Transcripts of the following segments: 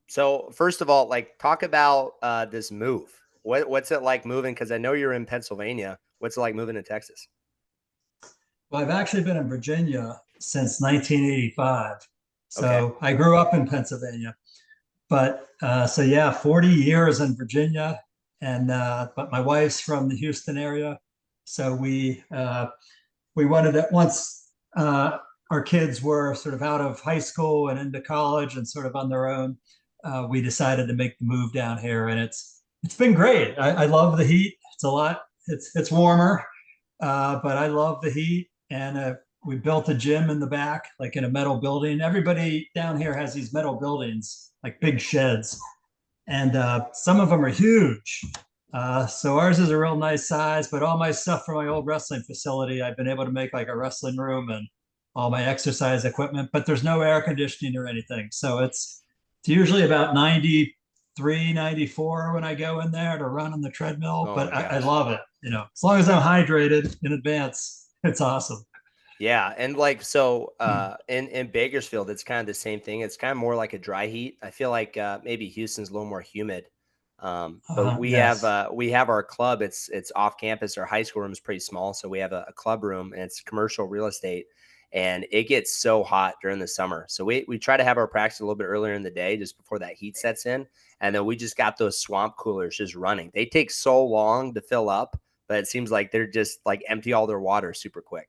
So first of all, like talk about this move. What's it like moving? Because I know you're in Pennsylvania. What's it like moving to Texas? Well, I've actually been in Virginia since 1985. Okay. So I grew up in Pennsylvania, but so yeah, 40 years in Virginia. And but my wife's from the Houston area. So we wanted it once our kids were sort of out of high school and into college and sort of on their own. We decided to make the move down here, and it's been great. I love the heat. It's a lot. It's warmer, but I love the heat. And we built a gym in the back, like in a metal building. Everybody down here has these metal buildings, like big sheds, and some of them are huge. So ours is a real nice size, but all my stuff from my old wrestling facility, I've been able to make like a wrestling room and all my exercise equipment, but there's no air conditioning or anything. So it's usually about 93, 94 when I go in there to run on the treadmill, Oh my but I gosh. love it. As long as I'm hydrated in advance, it's awesome. Yeah, and like so in Bakersfield, it's kind of the same thing. It's kind of more like a dry heat. I feel like maybe Houston's a little more humid. But Yes. we have our club. It's off campus. Our high school room is pretty small, so we have a club room and it's commercial real estate, and it gets so hot during the summer. So we try to have our practice a little bit earlier in the day, just before that heat sets in, and then we just got those swamp coolers just running. They take so long to fill up, but it seems like they're just like empty all their water super quick.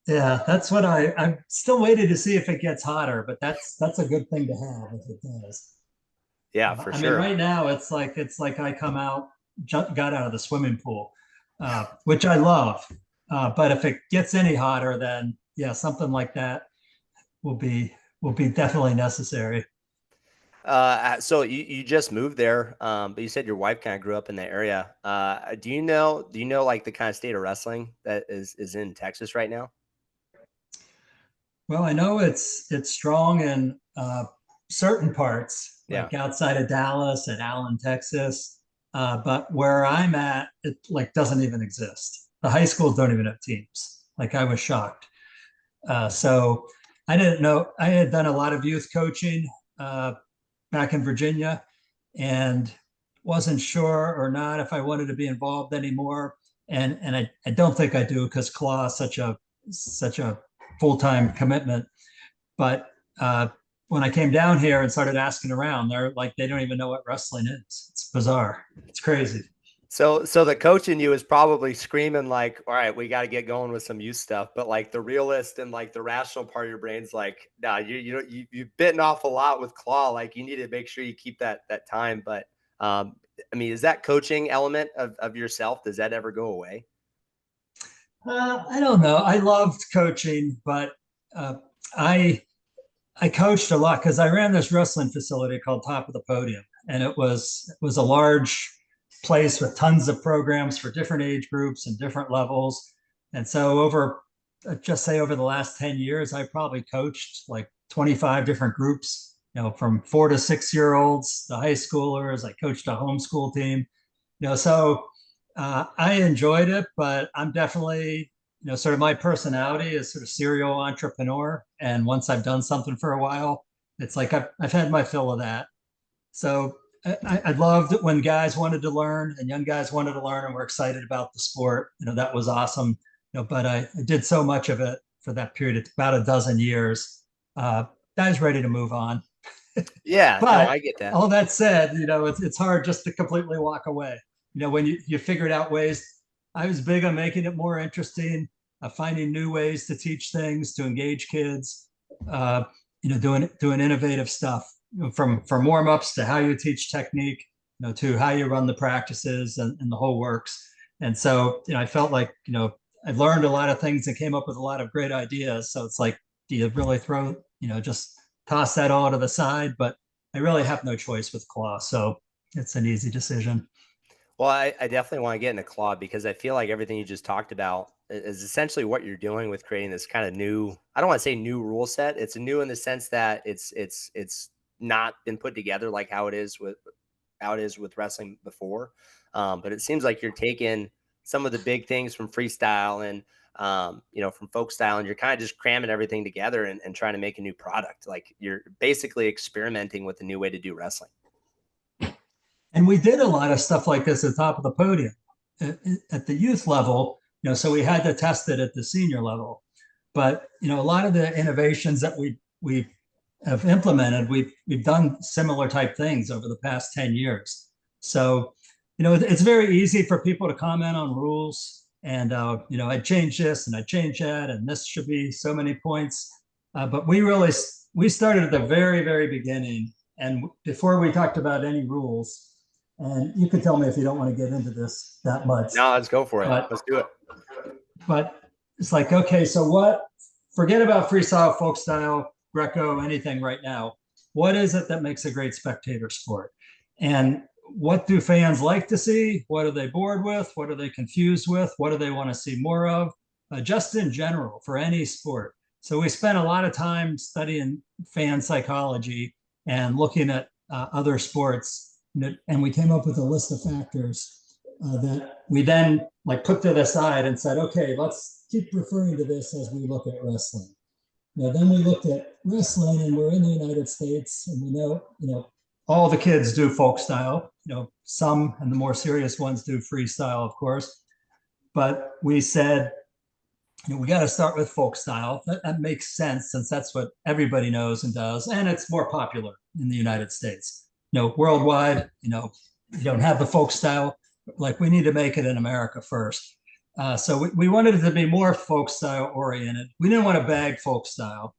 Yeah, that's what I'm still waiting to see if it gets hotter, but that's a good thing to have if it does. Yeah, for I mean, sure. right now it's like I come out, got out of the swimming pool, which I love. But if it gets any hotter, then yeah, something like that will be will be definitely necessary. So you just moved there, but you said your wife kind of grew up in that area. Do you know like the kind of state of wrestling that is in Texas right now? Well, I know it's strong in certain parts, Yeah. like outside of Dallas and Allen, Texas. But where I'm at, it like doesn't even exist. The high schools don't even have teams. Like I was shocked. So I didn't know. I had done a lot of youth coaching uh, back in Virginia, and wasn't sure or not if I wanted to be involved anymore. And I don't think I do because claw is such a full time commitment. But when I came down here and started asking around, they're like they don't even know what wrestling is. It's bizarre. It's crazy. So the coach in you is probably screaming like, "All right, we got to get going with some youth stuff." But like the realist and like the rational part of your brain's like, "Nah, you've bitten off a lot with claw. Like you need to make sure you keep that time." But I mean, is that coaching element of yourself? Does that ever go away? I don't know. I loved coaching, but uh, I I coached a lot because I ran this wrestling facility called Top of the Podium, and it was a large place with tons of programs for different age groups and different levels. And so just say over the last 10 years, I probably coached like 25 different groups, from 4 to 6 year olds, the high schoolers. I coached a homeschool team, so I enjoyed it, but I'm definitely, sort of my personality is sort of serial entrepreneur. And once I've done something for a while, it's like I've had my fill of that. So I loved it when guys wanted to learn and young guys wanted to learn and were excited about the sport. That was awesome. But I did so much of it for that period. It's about a dozen years. Guys ready to move on. Yeah, no, But I get that. all that said, it's hard just to completely walk away. When you figured out ways, I was big on making it more interesting, finding new ways to teach things, to engage kids, uh, doing innovative stuff, from warm ups to how you teach technique, to how you run the practices and the whole works. And so, I felt like, I learned a lot of things and came up with a lot of great ideas. So it's like, do you really throw, just toss that all to the side? But I really have no choice with claw, so it's an easy decision. Well, I definitely want to get into claw because I feel like everything you just talked about is essentially what you're doing with creating this kind of new. I don't want to say new rule set. It's new in the sense that it's not been put together like how it is with wrestling before. But it seems like you're taking some of the big things from freestyle and from folk style, and you're kind of just cramming everything together and trying to make a new product. Like you're basically experimenting with a new way to do wrestling. And we did a lot of stuff like this at the top of the podium at the youth level, so we had to test it at the senior level. But, a lot of the innovations that we have implemented, we've done similar type things over the past 10 years. So, it's very easy for people to comment on rules and, I changed this and I changed that, and this should be so many points. But we started at the very, very beginning. And before we talked about any rules, and you can tell me if you don't want to get into this that much. No, let's go for it. Let's do it. But it's like, okay, so forget about freestyle, folk style, Greco, anything right now. What is it that makes a great spectator sport? And what do fans like to see? What are they bored with? What are they confused with? What do they want to see more of? Just in general, for any sport. So we spent a lot of time studying fan psychology and looking at other sports. And we came up with a list of factors that we then put to the side and said, okay, let's keep referring to this as we look at wrestling. Then we looked at wrestling, and we're in the United States, and we know, all the kids do folk style, some and the more serious ones do freestyle, of course. But we said, we got to start with folk style. That makes sense, since that's what everybody knows and does, and it's more popular in the United States. Worldwide, you don't have the folk style. We need to make it in America first. So we wanted it to be more folk style oriented. We didn't want to bag folk style.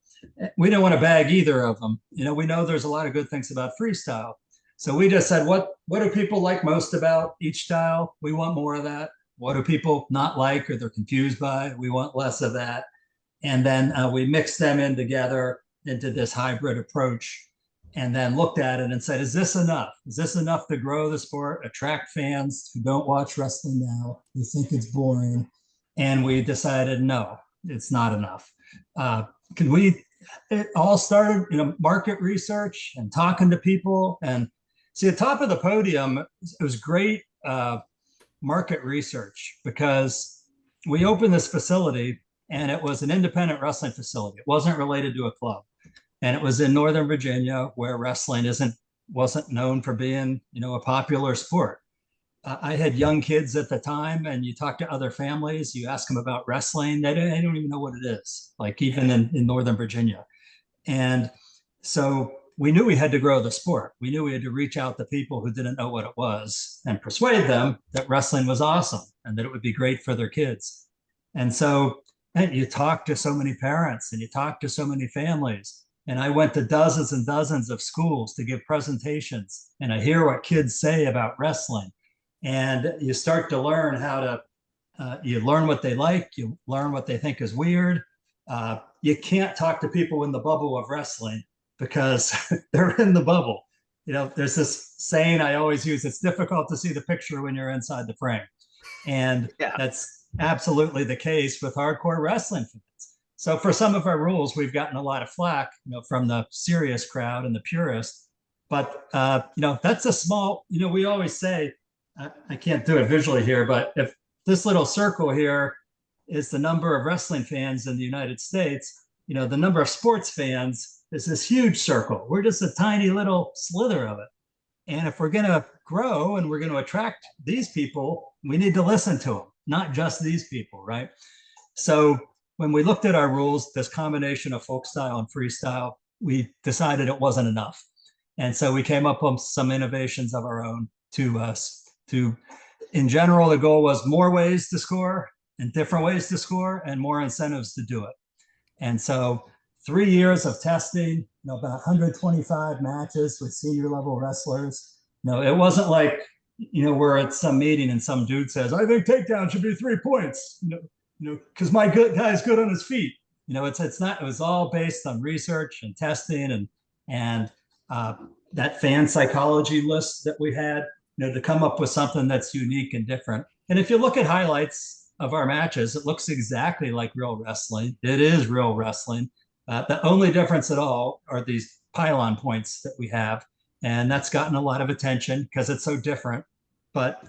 We didn't want to bag either of them. We know there's a lot of good things about freestyle. So we just said, what do people like most about each style? We want more of that. What do people not like or they're confused by? We want less of that. And then we mixed them in together into this hybrid approach, and then looked at it and said, is this enough? Is this enough to grow the sport, attract fans who don't watch wrestling now, who think it's boring? And we decided, no, it's not enough. It all started, market research and talking to people. And see, at top of the podium, it was great market research, because we opened this facility and it was an independent wrestling facility. It wasn't related to a club. And it was in Northern Virginia, where wrestling wasn't known for being, a popular sport. I had young kids at the time, and you talk to other families, you ask them about wrestling, they don't even know what it is, even in Northern Virginia. And so we knew we had to grow the sport. We knew we had to reach out to people who didn't know what it was and persuade them that wrestling was awesome and that it would be great for their kids. And so you talk to so many parents and you talk to so many families. And I went to dozens and dozens of schools to give presentations, and I hear what kids say about wrestling. And you start to learn how to, you learn what they like, you learn what they think is weird. You can't talk to people in the bubble of wrestling, because they're in the bubble. There's this saying I always use, it's difficult to see the picture when you're inside the frame. And that's absolutely the case with hardcore wrestling fans. So for some of our rules, we've gotten a lot of flack, from the serious crowd and the purists. But, that's a small, we always say, I can't do it visually here, but if this little circle here is the number of wrestling fans in the United States, the number of sports fans is this huge circle. We're just a tiny little slither of it. And if we're going to grow and we're going to attract these people, we need to listen to them, not just these people, right? So when we looked at our rules, this combination of folk style and freestyle, we decided it wasn't enough. And so we came up with some innovations of our own in general, the goal was more ways to score and different ways to score and more incentives to do it. And so 3 years of testing, about 125 matches with senior level wrestlers. It wasn't like, we're at some meeting and some dude says, I think takedown should be 3 points. Because my guy's good on his feet. It's not. It was all based on research and testing and that fan psychology list that we had. To come up with something that's unique and different. And if you look at highlights of our matches, it looks exactly like real wrestling. It is real wrestling. The only difference at all are these pylon points that we have, and that's gotten a lot of attention because it's so different. But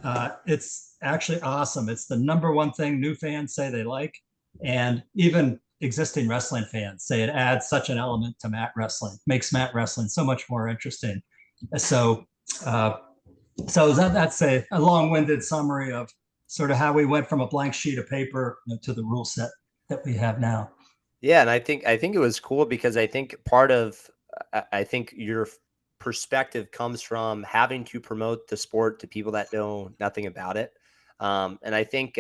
it's actually awesome. It's the number one thing new fans say they like. And even existing wrestling fans say it adds such an element to mat wrestling, makes mat wrestling so much more interesting. So, uh, that's a long-winded summary of sort of how we went from a blank sheet of paper, to the rule set that we have now. Yeah, and I think it was cool because I think part of I think your perspective comes from having to promote the sport to people that know nothing about it. And I think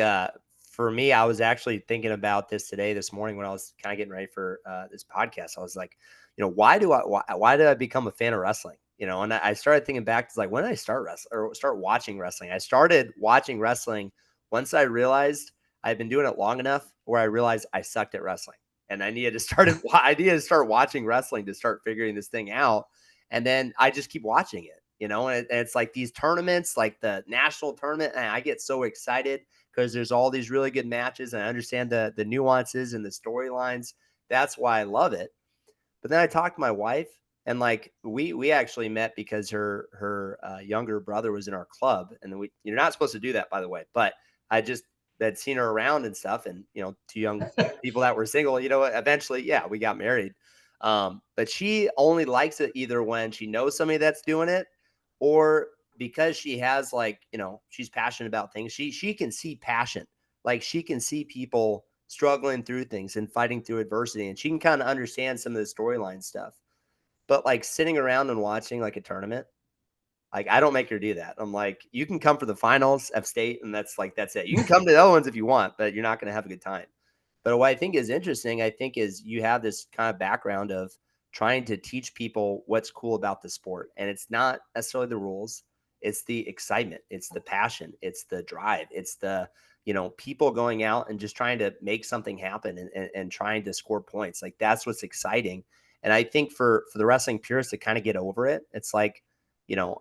for me, I was actually thinking about this this morning when I was kind of getting ready for this podcast. I was like, why did I become a fan of wrestling? And I started thinking back to like when did I start wrestling or start watching wrestling? I started watching wrestling once I realized I'd been doing it long enough where I realized I sucked at wrestling and I needed to start watching wrestling to start figuring this thing out. And then I just keep watching it. And it's like these tournaments, like the national tournament, and I get so excited because there's all these really good matches and I understand the nuances and the storylines. That's why I love it. But then I talked to my wife and like we actually met because her younger brother was in our club and then you're not supposed to do that by the way, but I just had seen her around and stuff and two young people that were single, eventually, yeah, we got married. But she only likes it either when she knows somebody that's doing it or because she has like, she's passionate about things. She can see passion. Like she can see people struggling through things and fighting through adversity. And she can kind of understand some of the storyline stuff. But like sitting around and watching like a tournament, like I don't make her do that. I'm like, you can come for the finals of state, and that's it. You can come to the other ones if you want, but you're not going to have a good time. But what I think is interesting, I think, is you have this kind of background of trying to teach people what's cool about the sport. And it's not necessarily the rules, it's the excitement, it's the passion, it's the drive, it's the, people going out and just trying to make something happen and trying to score points. Like that's what's exciting. And I think for the wrestling purists to kind of get over it, it's like,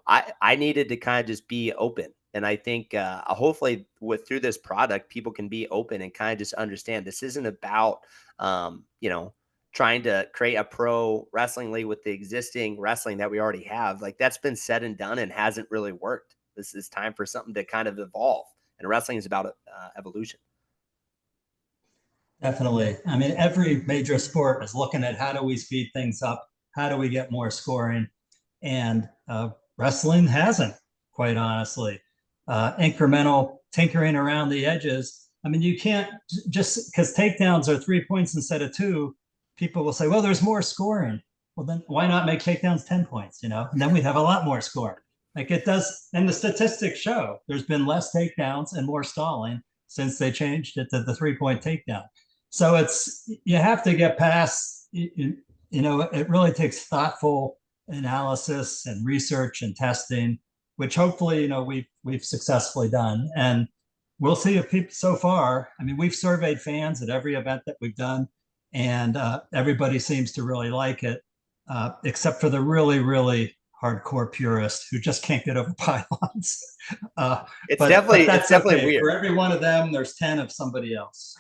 I needed to kind of just be open. And I think hopefully through this product, people can be open and kind of just understand this isn't about, trying to create a pro wrestling league with the existing wrestling that we already have. Like that's been said and done and hasn't really worked. This is time for something to kind of evolve. And wrestling is about evolution. Definitely. I mean, every major sport is looking at how do we speed things up? How do we get more scoring? And wrestling hasn't, quite honestly. Incremental tinkering around the edges. I mean, you can't just because takedowns are 3 points instead of two, people will say, well, there's more scoring. Well, then why not make takedowns 10 points, And then we'd have a lot more scoring. Like it does, and the statistics show there's been less takedowns and more stalling since they changed it to the 3 point takedown. So you have to get past, it really takes thoughtful analysis and research and testing, which hopefully, we've successfully done. And we'll see if people so far, I mean, we've surveyed fans at every event that we've done, and everybody seems to really like it, except for the really, really hardcore purists who just can't get over pylons. But It's that's definitely okay. weird. For every one of them, there's 10 of somebody else.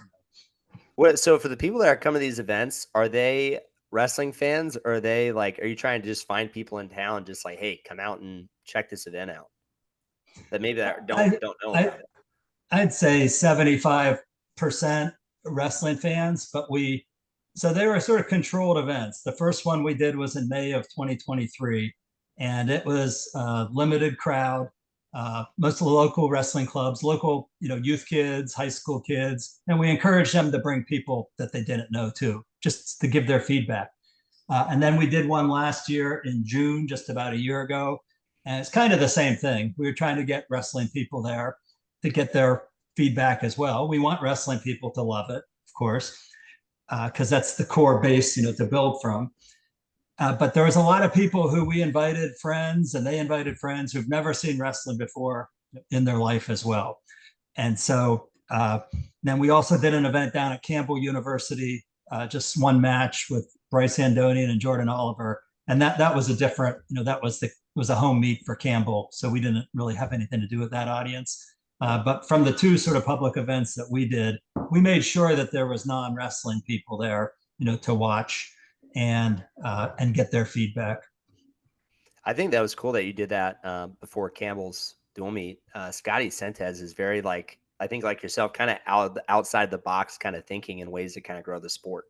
So for the people that are coming to these events, are they wrestling fans or are you trying to just find people in town just like, hey, come out and check this event out that maybe that I, don't know I, about it? I'd say 75% wrestling fans, so they were sort of controlled events. The first one we did was in May of 2023, and it was a limited crowd, most of the local wrestling clubs, local, youth kids, high school kids, and we encouraged them to bring people that they didn't know too, just to give their feedback. And then we did one last year in June, just about a year ago. And it's kind of the same thing. We were trying to get wrestling people there to get their feedback as well. We want wrestling people to love it, of course, because that's the core base, to build from. But there was a lot of people who we invited friends, and they invited friends who've never seen wrestling before in their life as well. And so then we also did an event down at Campbell University, just one match with Bryce Andonian and Jordan Oliver, and that was a different, that was a home meet for Campbell, so we didn't really have anything to do with that audience. But from the two sort of public events that we did, we made sure that there was non-wrestling people there, to watch and get their feedback. I think that was cool that you did that before Campbell's dual meet. Scotty Sentez is very like I think like yourself, kind of outside the box kind of thinking in ways to kind of grow the sport.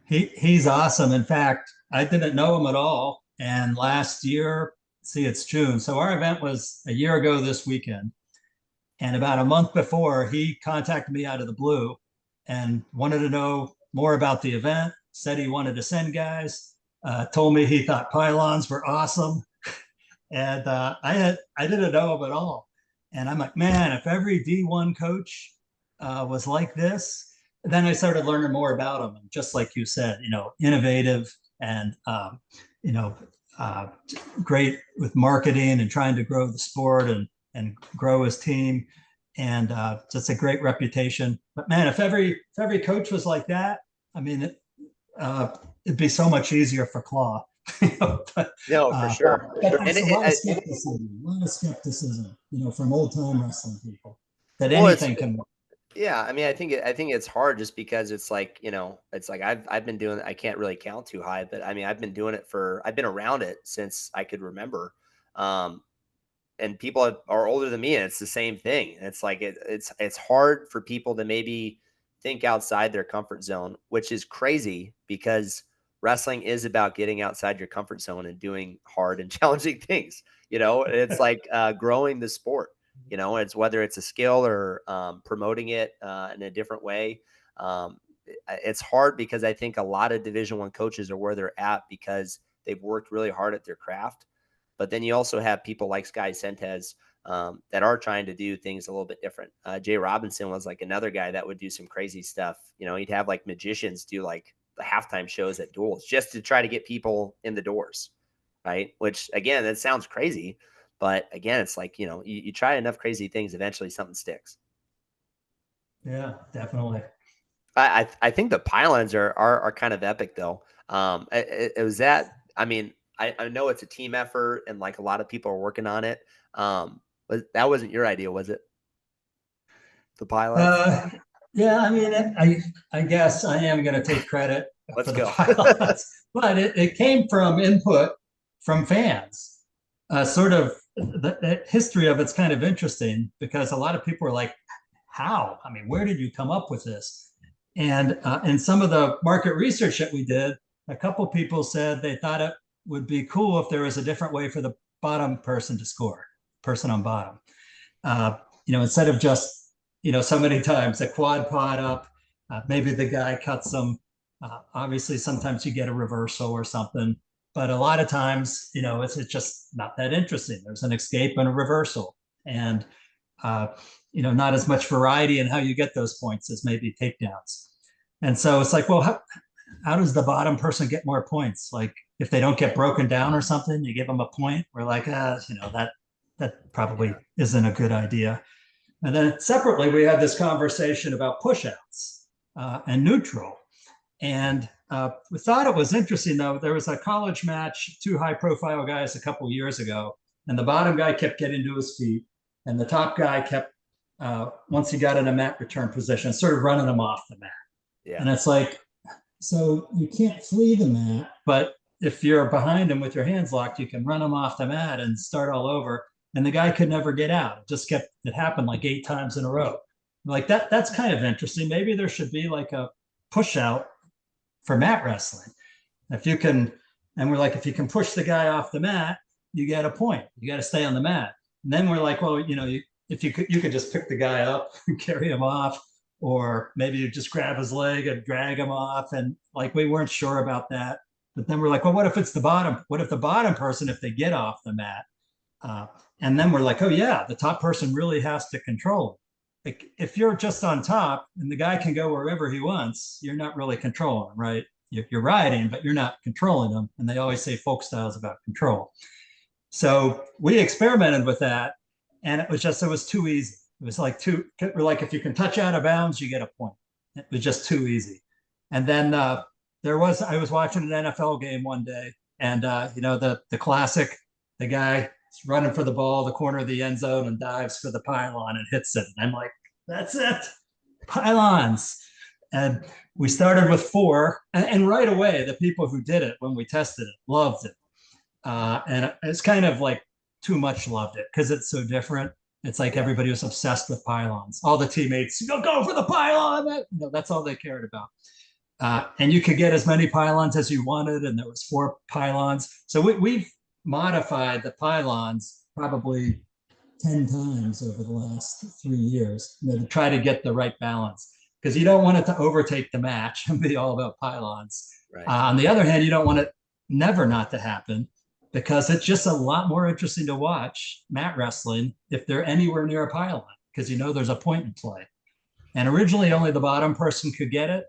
He's awesome. In fact, I didn't know him at all. And last year, see, it's June. So our event was a year ago this weekend. And about a month before, he contacted me out of the blue and wanted to know more about the event, said he wanted to send guys, told me he thought pylons were awesome. And I didn't know him at all. And I'm like, man, if every D1 coach was like this, then I started learning more about him. And just like you said, innovative and you know uh, great with marketing and trying to grow the sport and grow his team, and just a great reputation. But man, if every coach was like that, I mean, it'd be so much easier for Claw. but, No, for uh, sure. but And there's a lot of skepticism, from old time wrestling people that well, it's anything can work. yeah. I mean, I think it's hard just because it's like it's like I've been doing. I can't really count too high, but I mean, I've been around it since I could remember. Um, and people are older than me, and it's the same thing. It's like it's hard for people to maybe think outside their comfort zone, which is crazy because wrestling is about getting outside your comfort zone and doing hard and challenging things. It's like growing the sport. It's whether it's a skill or promoting it in a different way. It's hard because I think a lot of Division I coaches are where they're at because they've worked really hard at their craft. But then you also have people like Sky Sentes that are trying to do things a little bit different. Jay Robinson was like another guy that would do some crazy stuff. He'd have like magicians do like the halftime shows at duels just to try to get people in the doors, right? Which again, that sounds crazy, but again, it's like you try enough crazy things, eventually something sticks. Yeah, definitely. I think the pylons are kind of epic though. It was that. I mean, I know it's a team effort and like a lot of people are working on it. But that wasn't your idea, was it? The pylons? Uh, yeah, I mean, I guess I am going to take credit Let's for the go. pilots, but it came from input from fans. Sort of the history of it's kind of interesting because a lot of people are like, "How? I mean, where did you come up with this?" And in some of the market research that we did, a couple people said they thought it would be cool if there was a different way for the bottom person to score, person on bottom. Uh, instead of just, so many times a quad pod up, maybe the guy cuts them. Obviously, sometimes you get a reversal or something, but a lot of times, it's just not that interesting. There's an escape and a reversal, and uh, not as much variety in how you get those points as maybe takedowns. And so it's like, well, how does the bottom person get more points? Like if they don't get broken down or something, you give them a point. We're like, that probably Yeah. isn't a good idea. And then separately, we had this conversation about pushouts and neutral. And we thought it was interesting, though. There was a college match, two high profile guys a couple years ago, and the bottom guy kept getting to his feet, and the top guy kept, once he got in a mat return position, sort of running him off the mat. Yeah. And it's like, so you can't flee the mat, but if you're behind him with your hands locked, you can run him off the mat and start all over. And the guy could never get out. It happened like 8 times in a row. Like that's kind of interesting. Maybe there should be like a push out for mat wrestling. If you can, and we're like, if you can push the guy off the mat, you get a point. You got to stay on the mat. And then we're like, well, if you could just pick the guy up and carry him off, or maybe you just grab his leg and drag him off. And like, we weren't sure about that. But then we're like, well, what if it's the bottom? What if the bottom person, if they get off the mat? Uh, and then we're like, oh yeah, the top person really has to control. Like if you're just on top and the guy can go wherever he wants, you're not really controlling, right? You're riding, but you're not controlling them. And they always say folk style is about control. So we experimented with that, and it was too easy. It was like we're like, if you can touch out of bounds, you get a point. It was just too easy. And then I was watching an NFL game one day, and the classic, the guy running for the ball, the corner of the end zone, and dives for the pylon and hits it. And I'm like, that's it, pylons. And we started with 4, and right away, the people who did it when we tested it loved it. And it's kind of like too much loved it because it's so different. It's like Yeah. everybody was obsessed with pylons. All the teammates go for the pylon. That's all they cared about. And you could get as many pylons as you wanted, and there was 4 pylons. So we've modified the pylons probably 10 times over the last 3 years, to try to get the right balance, because you don't want it to overtake the match and be all about pylons. Right. On the other hand, you don't want it never not to happen, because it's just a lot more interesting to watch mat wrestling if they're anywhere near a pylon, because there's a point in play. And originally, only the bottom person could get it.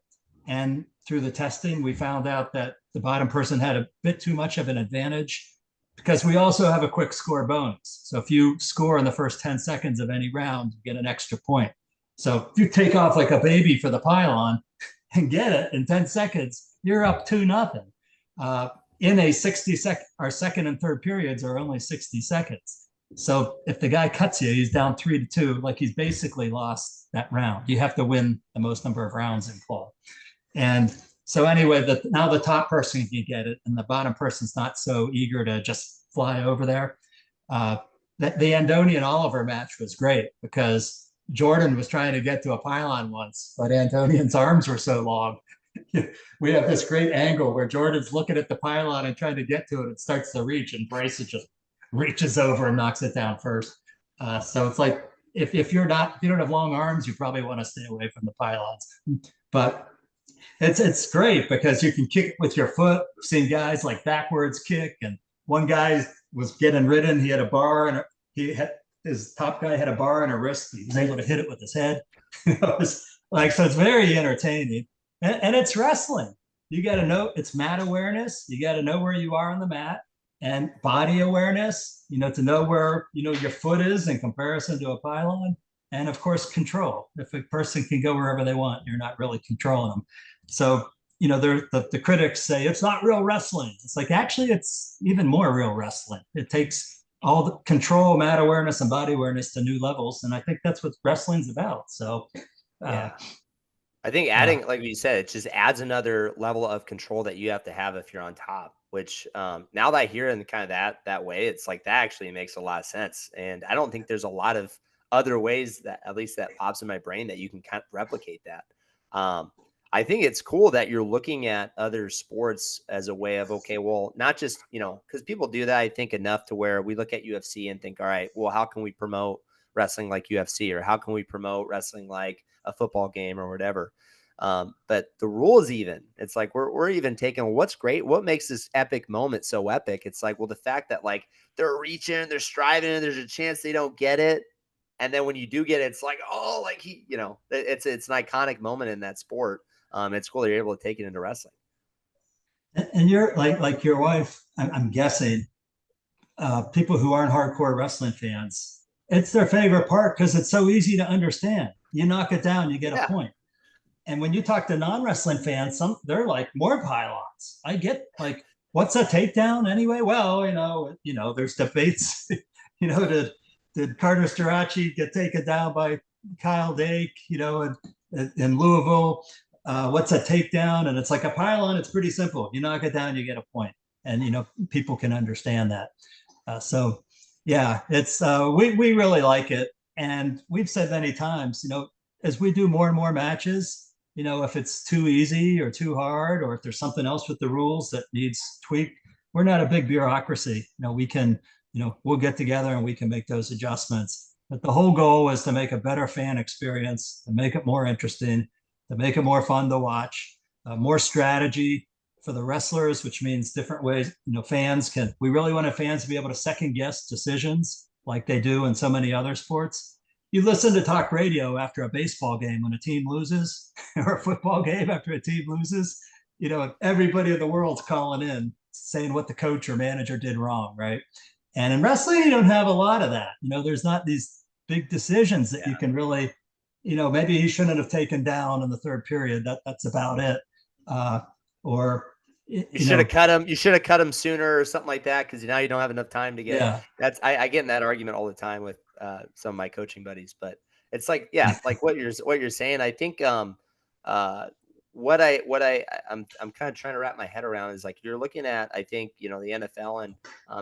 And through the testing, we found out that the bottom person had a bit too much of an advantage, because we also have a quick score bonus. So if you score in the first 10 seconds of any round, you get an extra point. So if you take off like a baby for the pylon and get it in 10 seconds, you're up 2-0. In a 60-second, our second and third periods are only 60 seconds. So if the guy cuts you, he's down 3-2, like he's basically lost that round. You have to win the most number of rounds in claw. And so anyway, now the top person can get it, and the bottom person's not so eager to just fly over there. The Andoni and Oliver match was great, because Jordan was trying to get to a pylon once, but Antonian's arms were so long. We have this great angle where Jordan's looking at the pylon and trying to get to it. It starts to reach, and Bryce just reaches over and knocks it down first. So it's like, if you don't have long arms, you probably want to stay away from the pylons. But it's great because you can kick it with your foot. I've seen guys like backwards kick, and one guy was getting ridden. He had a bar, and his top guy had a bar and a wrist. He was able to hit it with his head. So it's very entertaining, and it's wrestling. You got to know it's mat awareness. You got to know where you are on the mat, and body awareness. To know where your foot is in comparison to a pylon, and of course control. If a person can go wherever they want, you're not really controlling them. So the critics say it's not real wrestling. It's like, actually, it's even more real wrestling. It takes all the control, mat awareness, and body awareness to new levels, and I think that's what wrestling's about. So Yeah. I think adding, like you said, it just adds another level of control that you have to have if you're on top, which now that I hear in kind of that way, it's like that actually makes a lot of sense. And I don't think there's a lot of other ways that, at least that pops in my brain, that you can kind of replicate that. I think it's cool that you're looking at other sports as a way of, okay, well, not just, because people do that, I think, enough to where we look at UFC and think, all right, well, how can we promote wrestling like UFC, or how can we promote wrestling like a football game or whatever? But the rules, even, it's like we're even taking what's great, what makes this epic moment so epic. It's like, well, the fact that like they're reaching, they're striving, and there's a chance they don't get it. And then when you do get it, it's like, oh, like it's an iconic moment in that sport. It's cool that you're able to take it into wrestling. And you're like your wife, I'm guessing, people who aren't hardcore wrestling fans, it's their favorite part because it's so easy to understand. You knock it down, you get a Yeah. point. And when you talk to non-wrestling fans, they're like, more pylons. I get, like, what's a takedown anyway? Well, there's debates. Did Carter Starachi get taken down by Kyle Dake? In Louisville, what's a takedown? And it's like a pylon. It's pretty simple. You knock it down, you get a point, and people can understand that. So yeah, it's we really like it, and we've said many times, as we do more and more matches, if it's too easy or too hard, or if there's something else with the rules that needs tweak, we're not a big bureaucracy. We can, we'll get together and we can make those adjustments. But the whole goal is to make a better fan experience, to make it more interesting, to make it more fun to watch, more strategy for the wrestlers, which means different ways. We really want fans to be able to second guess decisions like they do in so many other sports. You listen to talk radio after a baseball game when a team loses, or a football game after a team loses. Everybody in the world's calling in saying what the coach or manager did wrong, right? And in wrestling, you don't have a lot of that. There's not these big decisions that you can really, maybe he shouldn't have taken down in the third period. That's about it. Or you should have cut him. You should have cut him sooner, or something like that, because now you don't have enough time to get. Yeah. That's I get in that argument all the time with some of my coaching buddies. But it's like, yeah, like what you're saying. I think what I'm kind of trying to wrap my head around is, like, you're looking at, I think, the NFL, and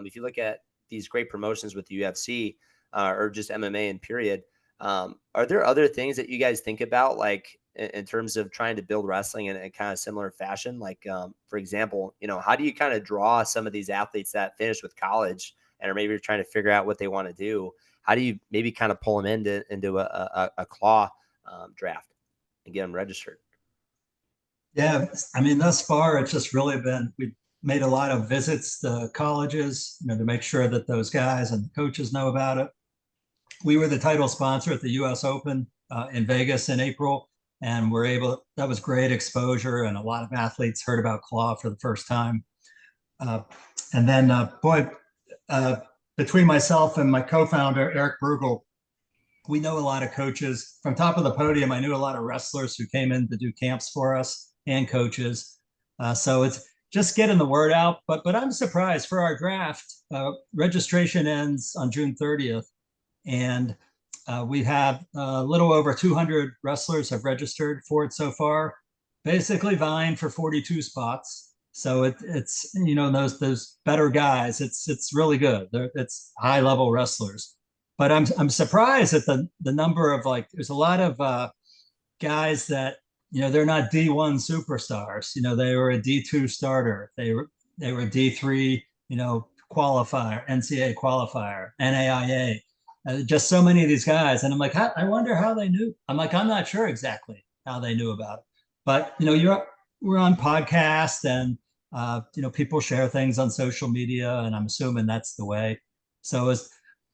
if you look at these great promotions with the UFC, or just MMA in period. Are there other things that you guys think about, like in terms of trying to build wrestling in a kind of similar fashion? Like, for example, how do you kind of draw some of these athletes that finish with college and are maybe trying to figure out what they want to do? How do you maybe kind of pull them into a claw draft and get them registered? Yeah, I mean, thus far, it's just really been, we made a lot of visits to colleges, to make sure that those guys and coaches know about it. We were the title sponsor at the U.S. Open in Vegas in April, and we're able. That was great exposure, and a lot of athletes heard about claw for the first time. Uh, and then, boy, uh, between myself and my co-founder Eric Brugel, we know a lot of coaches from top of the podium. I knew a lot of wrestlers who came in to do camps for us and coaches. So it's just getting the word out. But I'm surprised for our draft. Registration ends on June 30th, and we have a little over 200 wrestlers have registered for it so far, basically vying for 42 spots. So it's those better guys. It's really good. It's high level wrestlers. But I'm surprised at the number of, like, there's a lot of guys that they're not D1 superstars. They were a D2 starter. They were D3 qualifier, NCAA qualifier, NAIA. Just so many of these guys, and I'm like, I wonder how they knew. I'm like, I'm not sure exactly how they knew about it, but we're on podcasts, and people share things on social media, and I'm assuming that's the way. So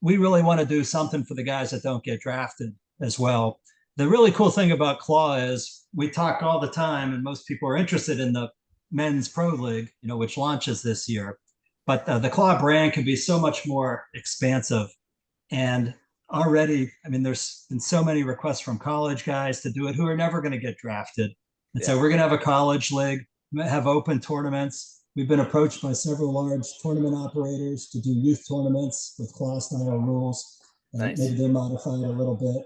we really want to do something for the guys that don't get drafted as well. The really cool thing about Claw is we talk all the time, and most people are interested in the men's pro league, which launches this year. But the Claw brand can be so much more expansive. And already, I mean, there's been so many requests from college guys to do it who are never going to get drafted. And so we're going to have a college league, have open tournaments. We've been approached by several large tournament operators to do youth tournaments with claw style rules. Nice. Maybe they're modified a little bit.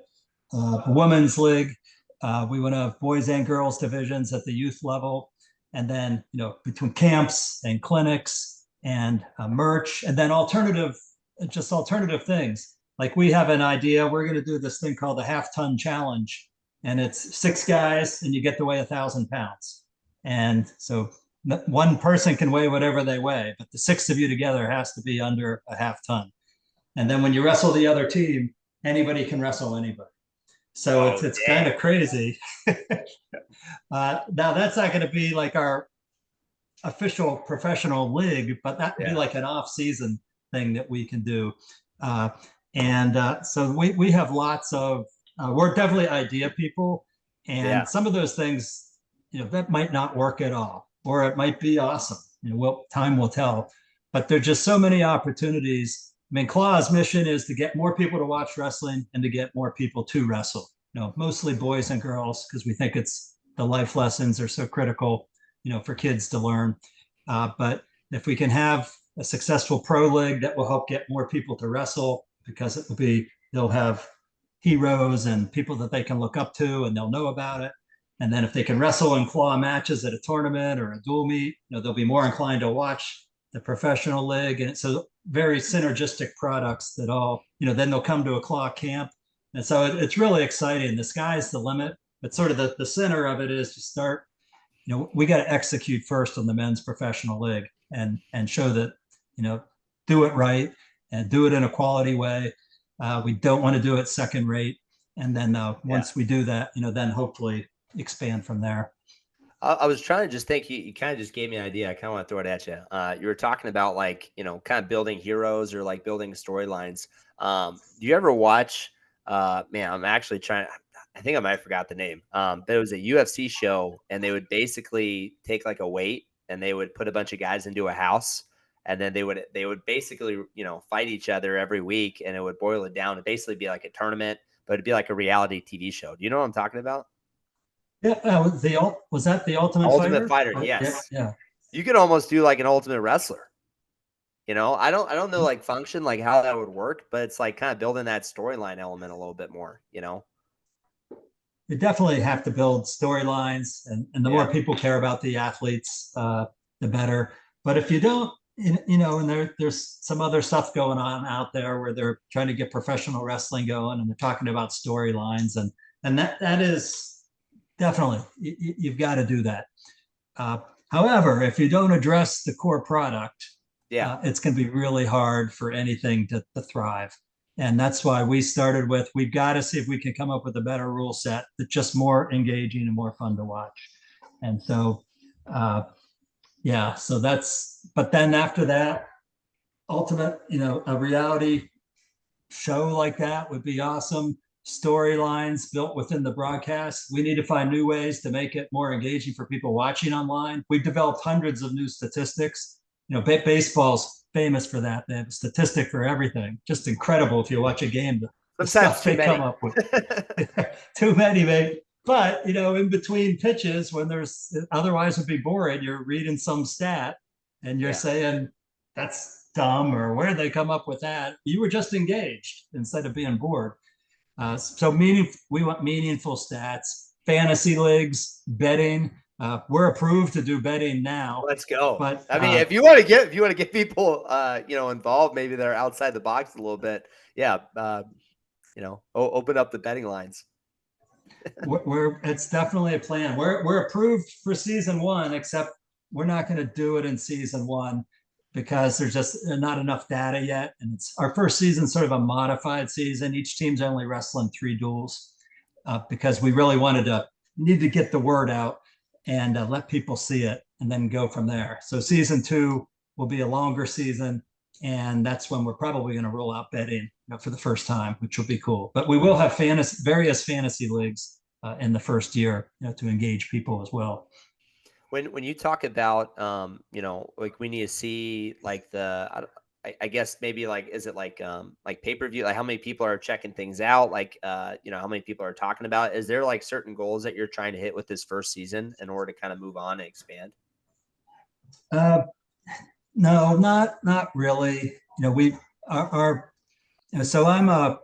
Women's league, we want to have boys and girls divisions at the youth level. And then, between camps and clinics and merch, and then alternative things. Like, we have an idea. We're going to do this thing called the half-ton challenge. And it's 6 guys and you get to weigh 1,000 pounds. And so one person can weigh whatever they weigh, but the 6 of you together has to be under a half-ton. And then when you wrestle the other team, anybody can wrestle anybody. So it's kind of crazy. Now that's not going to be like our official professional league, but that would be like an off-season thing that we can do. So we have lots of, we're definitely idea people. And some of those things, that might not work at all, or it might be awesome. Time will tell. But there's just so many opportunities. I mean, Claw's mission is to get more people to watch wrestling and to get more people to wrestle. Mostly boys and girls, because we think the life lessons are so critical, for kids to learn. But if we can have a successful pro league, that will help get more people to wrestle, because they'll have heroes and people that they can look up to, and they'll know about it. And then if they can wrestle in claw matches at a tournament or a dual meet, they'll be more inclined to watch the professional league. And so very synergistic products that all, then they'll come to a claw camp. And so it's really exciting. The sky's the limit, but sort of the center of it is to start, we got to execute first on the men's professional league and show that, do it right and do it in a quality way. We don't want to do it second rate. And then once we do that, then hopefully expand from there. I was trying to just think, you kind of just gave me an idea. I kind of want to throw it at you. You were talking about, like, kind of building heroes or like building storylines. Do you ever watch, man, I'm actually trying, I think I might have forgot the name. But it was a UFC show, and they would basically take like a weight and they would put a bunch of guys into a house, and then they would basically, fight each other every week, and it would boil it down to basically be like a tournament, but it'd be like a reality TV show. Do you know what I'm talking about? Yeah, was that the Ultimate Fighter? Yes. Yeah. You could almost do like an Ultimate Wrestler. I don't know, like, function, like how that would work, but it's like kind of building that storyline element a little bit more. You definitely have to build storylines, and the more people care about the athletes, the better. But if you don't, and there's some other stuff going on out there where they're trying to get professional wrestling going, and they're talking about storylines, and that is definitely you've got to do that. Uh, However, if you don't address the core product, Yeah. it's going to be really hard for anything to thrive. And that's why we started with we've got to see if we can come up with a better rule set that's just more engaging and more fun to watch. And so, uh, yeah, so but then after that, ultimate, a reality show like that would be awesome. Storylines built within the broadcast. We need to find new ways to make it more engaging for people watching online. We've developed hundreds of new statistics. Baseball's famous for that. They have a statistic for everything. Just incredible if you watch a game, the Sometimes stuff too they come many. up with. Too many, maybe. But in between pitches, when there's otherwise would be boring, you're reading some stat and you're Yeah. saying that's dumb or where did they come up with that? You were just engaged instead of being bored. We want meaningful stats, fantasy leagues, betting. We're approved to do betting now, Let's go. but I mean, if you want to get people, involved, maybe they're outside the box a little bit. Yeah. Open up the betting lines. it's definitely a plan. We're approved for season one, except we're not going to do it in season one because there's just not enough data yet. And it's our first season, sort of a modified season. Each team's only wrestling 3 duels because we really need to get the word out and let people see it and then go from there. So season two will be a longer season. And that's when we're probably going to roll out betting for the first time, which will be cool. But we will have various fantasy leagues in the first year, to engage people as well. When you talk about, like we need to see like I guess maybe like, is it like pay-per-view, like how many people are checking things out? Like, how many people are talking about it? Is there like certain goals that you're trying to hit with this first season in order to kind of move on and expand? Uh, no, not really. We are so I'm a,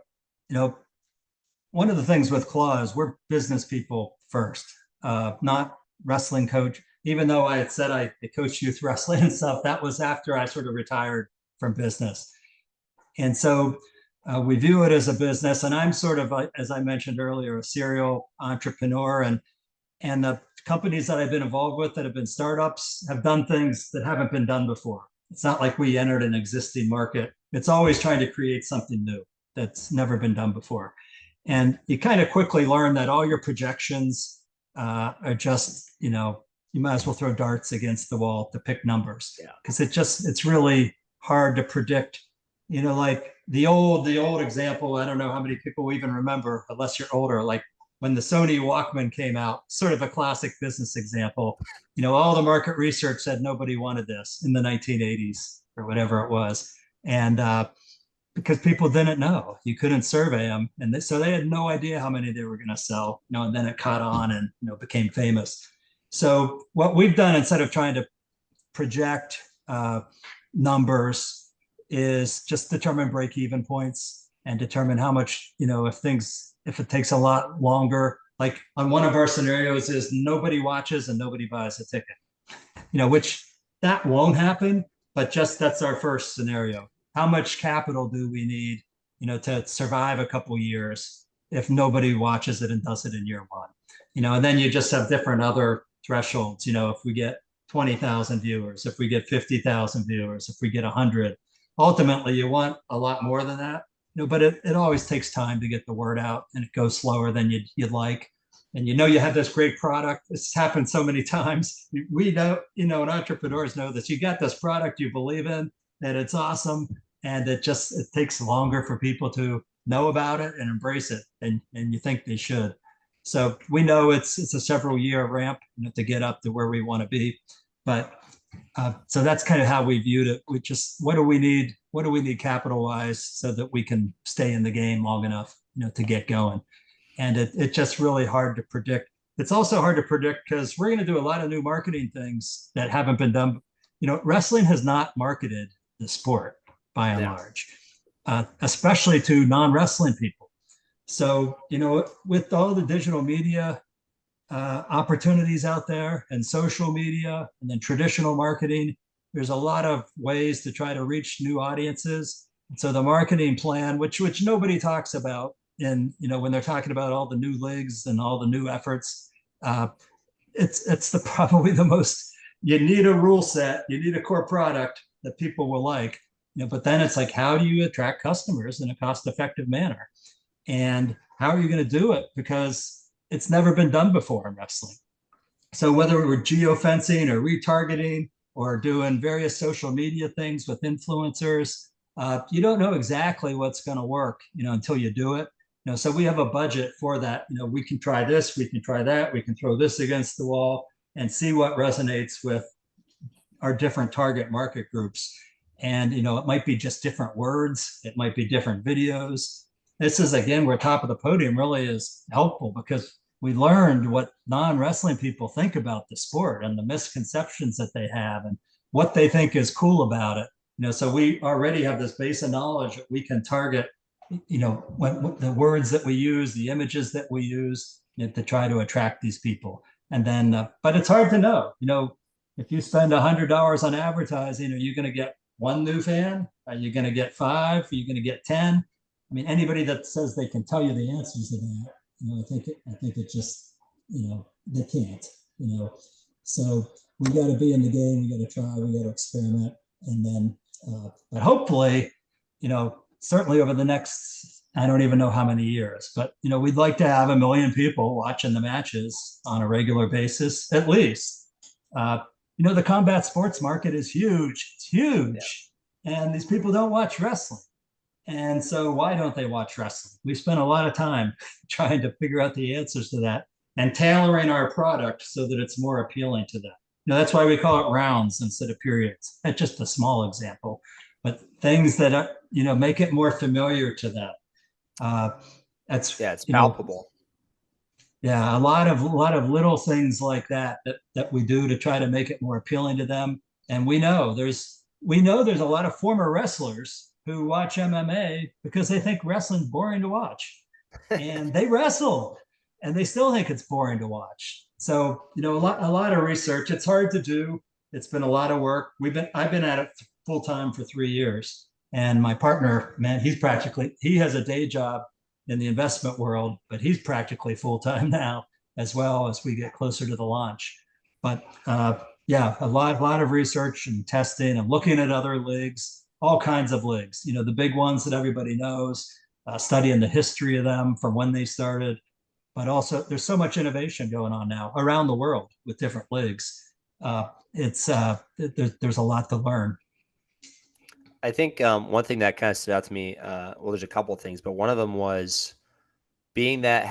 you know, one of the things with Claw is we're business people first, not wrestling coach. Even though I had said I coached youth wrestling and stuff, that was after I sort of retired from business. And so we view it as a business. And I'm sort of, as I mentioned earlier, a serial entrepreneur. And the companies that I've been involved with that have been startups have done things that haven't been done before. It's not like we entered an existing market. It's always trying to create something new that's never been done before. And you kind of quickly learn that all your projections are just, you might as well throw darts against the wall to pick numbers. Yeah. Because it's really hard to predict. Like the old example, I don't know how many people even remember, unless you're older, like when the Sony Walkman came out, sort of a classic business example. All the market research said nobody wanted this in the 1980s or whatever it was. And because people didn't know, you couldn't survey them. And so they had no idea how many they were going to sell, and then it caught on and, became famous. So what we've done, instead of trying to project numbers, is just determine break-even points and determine how much, if it takes a lot longer. Like on one of our scenarios is nobody watches and nobody buys a ticket, which that won't happen, but just that's our first scenario. How much capital do we need, to survive a couple years if nobody watches it and does it in year one? And then you just have different other thresholds. If we get 20,000 viewers, if we get 50,000 viewers, if we get 100, ultimately you want a lot more than that. But it always takes time to get the word out, and it goes slower than you'd like. And you have this great product. It's happened so many times. We know, and entrepreneurs know that you got this product you believe in, that it's awesome, and it takes longer for people to know about it and embrace it, and you think they should. So we know it's a several year ramp, to get up to where we want to be. But so that's kind of how we viewed it. We just, what do we need? What do we need capital wise so that we can stay in the game long enough, to get going? And it's just really hard to predict. It's also hard to predict because we're going to do a lot of new marketing things that haven't been done. Wrestling has not marketed the sport by and large, especially to non-wrestling people. So, with all the digital media opportunities out there and social media and then traditional marketing, there's a lot of ways to try to reach new audiences. So the marketing plan, which nobody talks about, and when they're talking about all the new leagues and all the new efforts, uh, it's the probably the most. You need a rule set, you need a core product that people will like, but then it's like, how do you attract customers in a cost-effective manner? And how are you going to do it? Because it's never been done before in wrestling. So whether we're geofencing or retargeting or doing various social media things with influencers, you don't know exactly what's going to work, until you do it. So we have a budget for that. We can try this, we can try that, we can throw this against the wall and see what resonates with our different target market groups. And it might be just different words, it might be different videos. This is again where Top of the Podium really is helpful, because we learned what non-wrestling people think about the sport and the misconceptions that they have and what they think is cool about it. So we already have this base of knowledge that we can target, when the words that we use, the images that we use, to try to attract these people. And then, but it's hard to know, if you spend $100 on advertising, are you going to get one new fan? Are you going to get 5? Are you going to get 10? I mean, anybody that says they can tell you the answers to that, I think it just, they can't, So we got to be in the game. We got to try. We got to experiment, and then, but hopefully, certainly over the next, I don't even know how many years, but we'd like to have 1 million people watching the matches on a regular basis, at least. The combat sports market is huge. It's huge, and these people don't watch wrestling. And so why don't they watch wrestling? We spent a lot of time trying to figure out the answers to that and tailoring our product so that it's more appealing to them. That's why we call it rounds instead of periods. That's just a small example, but things that are, make it more familiar to them. It's palpable. A lot of little things like that we do to try to make it more appealing to them. And we know there's a lot of former wrestlers who watch MMA because they think wrestling's boring to watch, and they wrestled and they still think it's boring to watch. So, a lot of research. It's hard to do. It's been a lot of work. I've been at it full time for 3 years, and my partner, man, he has a day job in the investment world, but he's practically full time now as well as we get closer to the launch. But a lot of research and testing and looking at other leagues. All kinds of leagues, the big ones that everybody knows, studying the history of them from when they started. But also, there's so much innovation going on now around the world with different leagues. There's a lot to learn. I think one thing that kind of stood out to me, there's a couple of things, but one of them was having that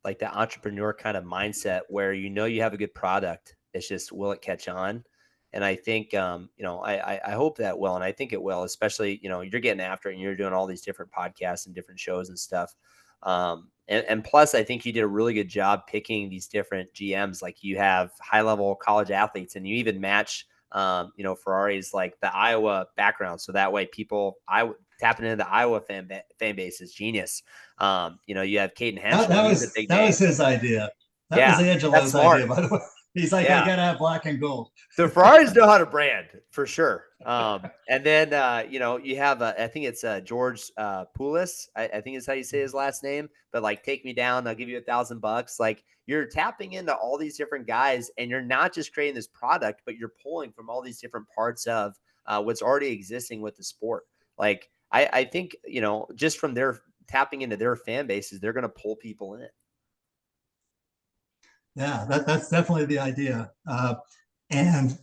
that entrepreneur kind of mindset where you have a good product. It's just, will it catch on? And I think, I hope that will, and I think it will, especially, you're getting after it and you're doing all these different podcasts and different shows and stuff. And plus, I think you did a really good job picking these different GMs. Like, you have high-level college athletes, and you even match, Ferrari's like the Iowa background. So that way tapping into the Iowa fan base is genius. You have Caden Henschel. That was his idea. That was Angelo's idea, by the way. He's like, I gotta have black and gold. The Ferraris know how to brand for sure. And then you have I think it's George Poulis. I think is how you say his last name. But like, take me down, I'll give you $1,000. Like, you're tapping into all these different guys, and you're not just creating this product, but you're pulling from all these different parts of what's already existing with the sport. Like, I think just from their tapping into their fan bases, they're going to pull people in. Yeah, that's definitely the idea. And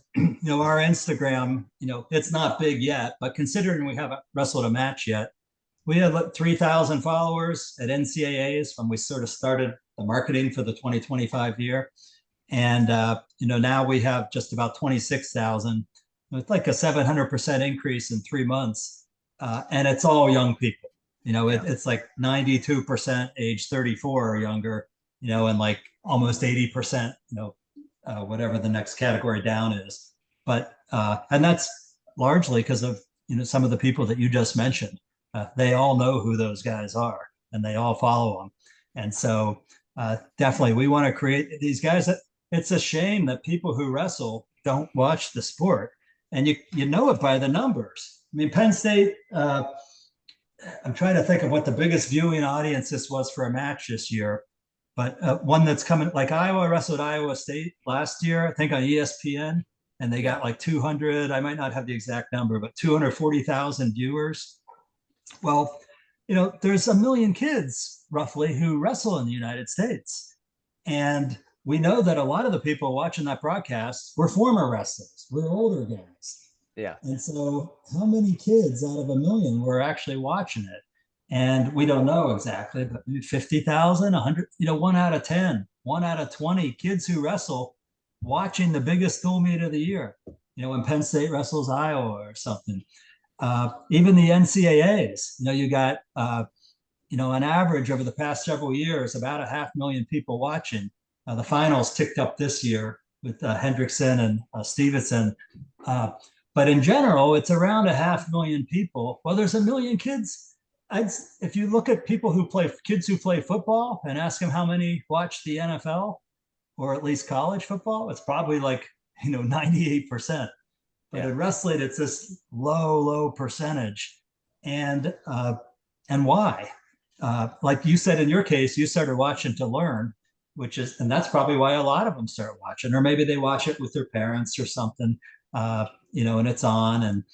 our Instagram, it's not big yet, but considering we haven't wrestled a match yet, we have 3,000 followers at NCAAs when we sort of started the marketing for the 2025 year. And now we have just about 26,000. It's like a 700% increase in 3 months, and it's all young people. It's like 92% age 34 or younger. And like almost 80%, whatever the next category down is. But, and that's largely because of, some of the people that you just mentioned. They all know who those guys are, and they all follow them. And so definitely we want to create these guys. It's a shame that people who wrestle don't watch the sport, and you know it by the numbers. I mean, Penn State. I'm trying to think of what the biggest viewing audience this was for a match this year, but one that's coming, like Iowa wrestled Iowa State last year, I think on ESPN, and they Yeah. got like 200. I might not have the exact number, but 240,000 viewers. Well, there's a million kids roughly who wrestle in the United States. And we know that a lot of the people watching that broadcast were former wrestlers, were older guys. Yeah. And so, how many kids out of a million were actually watching it? And we don't know exactly, but maybe 50,000, 100, 1 out of 10, 1 out of 20 kids who wrestle watching the biggest dual meet of the year, when Penn State wrestles Iowa or something. Even the NCAAs, you got, on average over the past several years, about 500,000 people watching. The finals ticked up this year with Hendrickson and Stevenson. But in general, it's around 500,000 people. Well, there's a million kids. If you look at kids who play football and ask them how many watch the NFL or at least college football, it's probably like, 98%. But in wrestling, it's this low percentage. And why? Like you said, in your case, you started watching to learn, and that's probably why a lot of them start watching, or maybe they watch it with their parents or something, and it's on.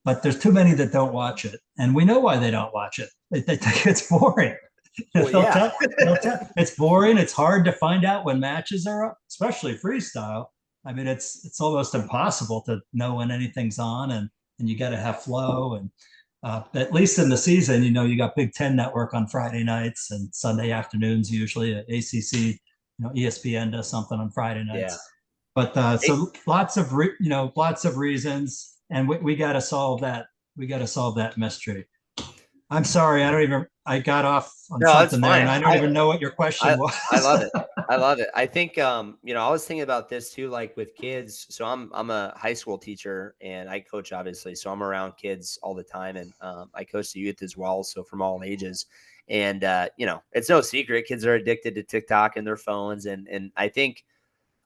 But there's too many that don't watch it, and we know why they don't watch it. They think it's boring. Well, yeah. It's boring. It's hard to find out when matches are up, especially freestyle. I mean, it's almost impossible to know when anything's on, and you got to have flow. And at least in the season, you got Big Ten Network on Friday nights and Sunday afternoons usually. ACC, ESPN does something on Friday nights. Yeah. But so lots of reasons, and we got to solve that. We got to solve that mystery. I'm sorry, I got off on something there, and I don't even know what your question was. I love it. I love it. I think, I was thinking about this too, like with kids. So I'm a high school teacher and I coach, obviously. So I'm around kids all the time, and I coach the youth as well. So from all ages. And, it's no secret. Kids are addicted to TikTok and their phones. And I think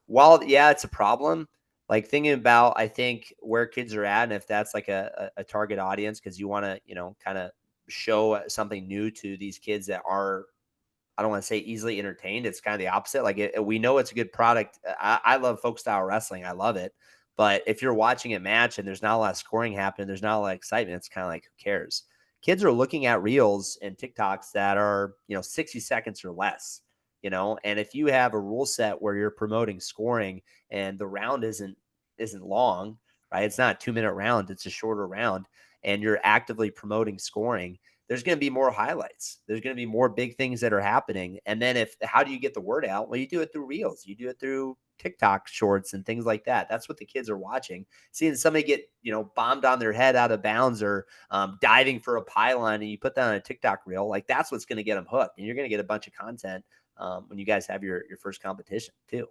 while, it's a problem, like thinking about, I think where kids are at, and if that's like a target audience, because you want to, kind of show something new to these kids that are, I don't want to say easily entertained. It's kind of the opposite. Like we know it's a good product. I love folk style wrestling. I love it. But if you're watching a match and there's not a lot of scoring happening, there's not a lot of excitement, it's kind of like, who cares? Kids are looking at reels and TikToks that are, 60 seconds or less, and if you have a rule set where you're promoting scoring and the round isn't long, right? It's not a 2-minute round. It's a shorter round, and you're actively promoting scoring, there's going to be more highlights. There's going to be more big things that are happening. And then how do you get the word out? Well, you do it through reels. You do it through TikTok shorts and things like that. That's what the kids are watching. Seeing somebody get, bombed on their head out of bounds, or diving for a pylon, and you put that on a TikTok reel, like that's what's going to get them hooked. And you're going to get a bunch of content when you guys have your first competition too.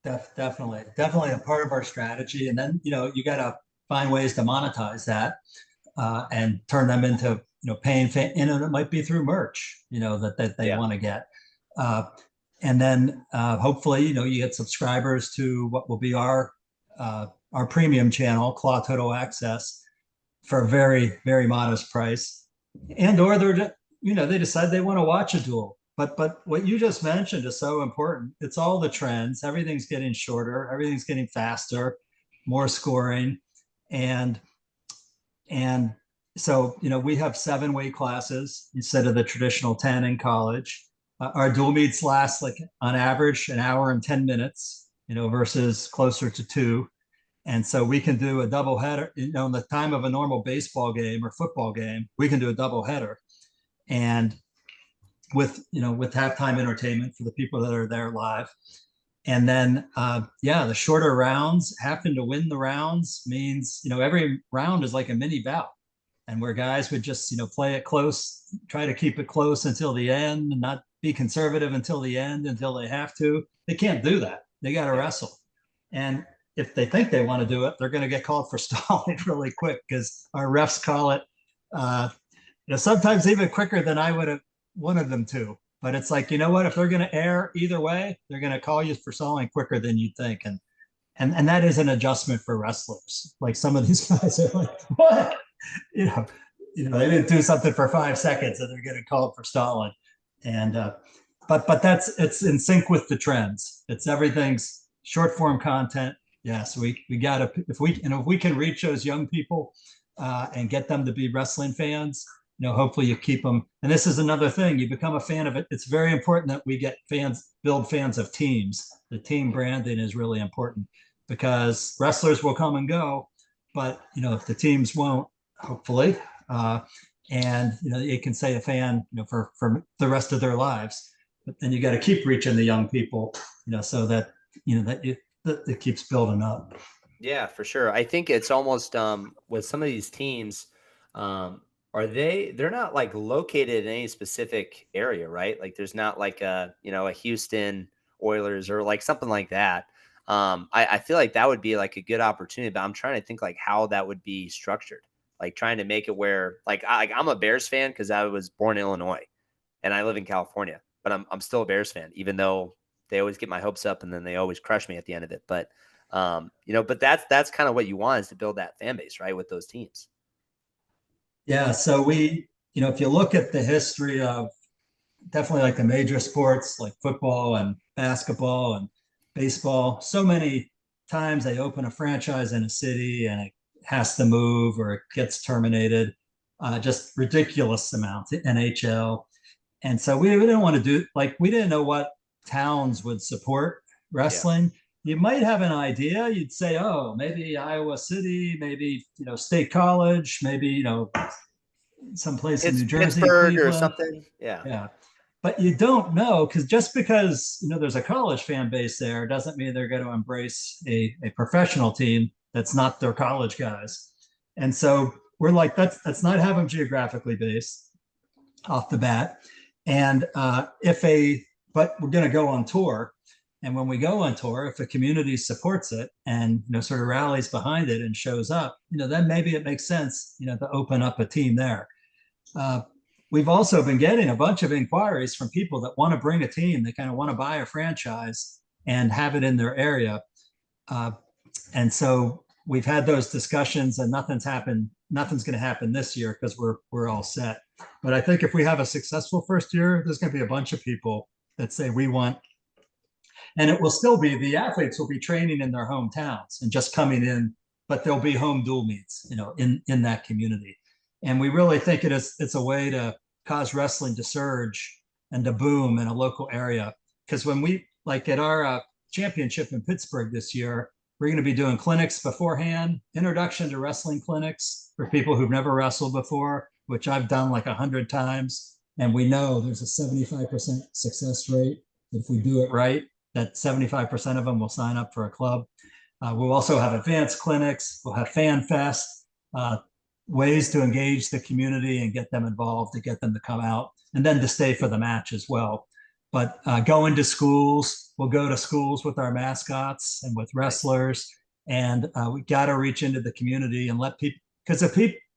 Definitely a part of our strategy. And then, you got to find ways to monetize that and turn them into, paying and it might be through merch, that they want to get. And then hopefully, you get subscribers to what will be our premium channel, Claw Total Access, for a very, very modest price. And or they decide they want to watch a duel. But what you just mentioned is so important. It's all the trends. Everything's getting shorter. Everything's getting faster, more scoring. And so, we have 7 weight classes instead of the traditional 10 in college. Our dual meets last like on average an hour and 10 minutes, versus closer to 2. And so we can do a double header, in the time of a normal baseball game or football game, we can do a double header. And with halftime entertainment for the people that are there live. And then, the shorter rounds, having to win the rounds means, every round is like a mini bout, and where guys would just, play it close, try to keep it close until the end and not be conservative until the end, until they have to. They can't do that. They got to wrestle. And if they think they want to do it, they're going to get called for stalling really quick, because our refs call it, sometimes even quicker than I would have wanted them to. But it's like, what, if they're going to err either way, they're going to call you for stalling quicker than you think. And and that is an adjustment for wrestlers. Like some of these guys are like, what? You know, they didn't do something for 5 seconds and they're getting called for stalling. And but that's it's in sync with the trends. It's everything's short form content. Yes, we gotta if we can reach those young people and get them to be wrestling fans, hopefully you keep them. And this is another thing, you become a fan of it. It's very important that we get build fans of teams. The team branding is really important because wrestlers will come and go, but if the teams won't, hopefully, uh, and it can stay a fan, for the rest of their lives. But then you got to keep reaching the young people, so that that it keeps building up. Yeah, for sure. I think it's almost with some of these teams, um, they're not like located in any specific area, right? Like there's not like a Houston Oilers or like something like that. I feel like that would be like a good opportunity, but I'm trying to think like how that would be structured. Like trying to make it where I'm a Bears fan because I was born in Illinois and I live in California, but I'm still a Bears fan, even though they always get my hopes up and then they always crush me at the end of it. But that's kind of what you want is to build that fan base, right? With those teams. Yeah. So if you look at the history of definitely like the major sports like football and basketball and baseball, so many times they open a franchise in a city and it has to move or it gets terminated. Just ridiculous amounts. NHL. And so we didn't want to do like we didn't know what towns would support Yeah. wrestling. You might have an idea. You'd say, oh, maybe Iowa City, maybe State College, maybe someplace in It's New Jersey, Pittsburgh or Cleveland. something. Yeah. Yeah. But you don't know because just because there's a college fan base there doesn't mean they're going to embrace a professional team that's not their college guys. And so we're like, let's not have them geographically based off the bat. And but we're going to go on tour. And when we go on tour, if the community supports it and sort of rallies behind it and shows up, then maybe it makes sense, to open up a team there. Uh, we've also been getting a bunch of inquiries from people that want to bring a team. They kind of want to buy a franchise and have it in their area. Uh, and so we've had those discussions, and nothing's happened. Nothing's going to happen this year because we're all set. But I think if we have a successful first year, there's going to be a bunch of people that say we want, and it will still be the athletes will be training in their hometowns and just coming in, but there'll be home dual meets, in that community. And we really think it's a way to cause wrestling to surge and to boom in a local area. Because when we like at our championship in Pittsburgh this year, we're going to be doing clinics beforehand, introduction to wrestling clinics for people who've never wrestled before, which I've done like 100 times. And we know there's a 75% success rate. If we do it right, that 75% of them will sign up for a club. We'll also have advanced clinics. We'll have fan fest, ways to engage the community and get them involved, to get them to come out, and then to stay for the match as well. But going to schools, we'll go to schools with our mascots and with Nice. wrestlers, and we got to reach into the community and let people. Because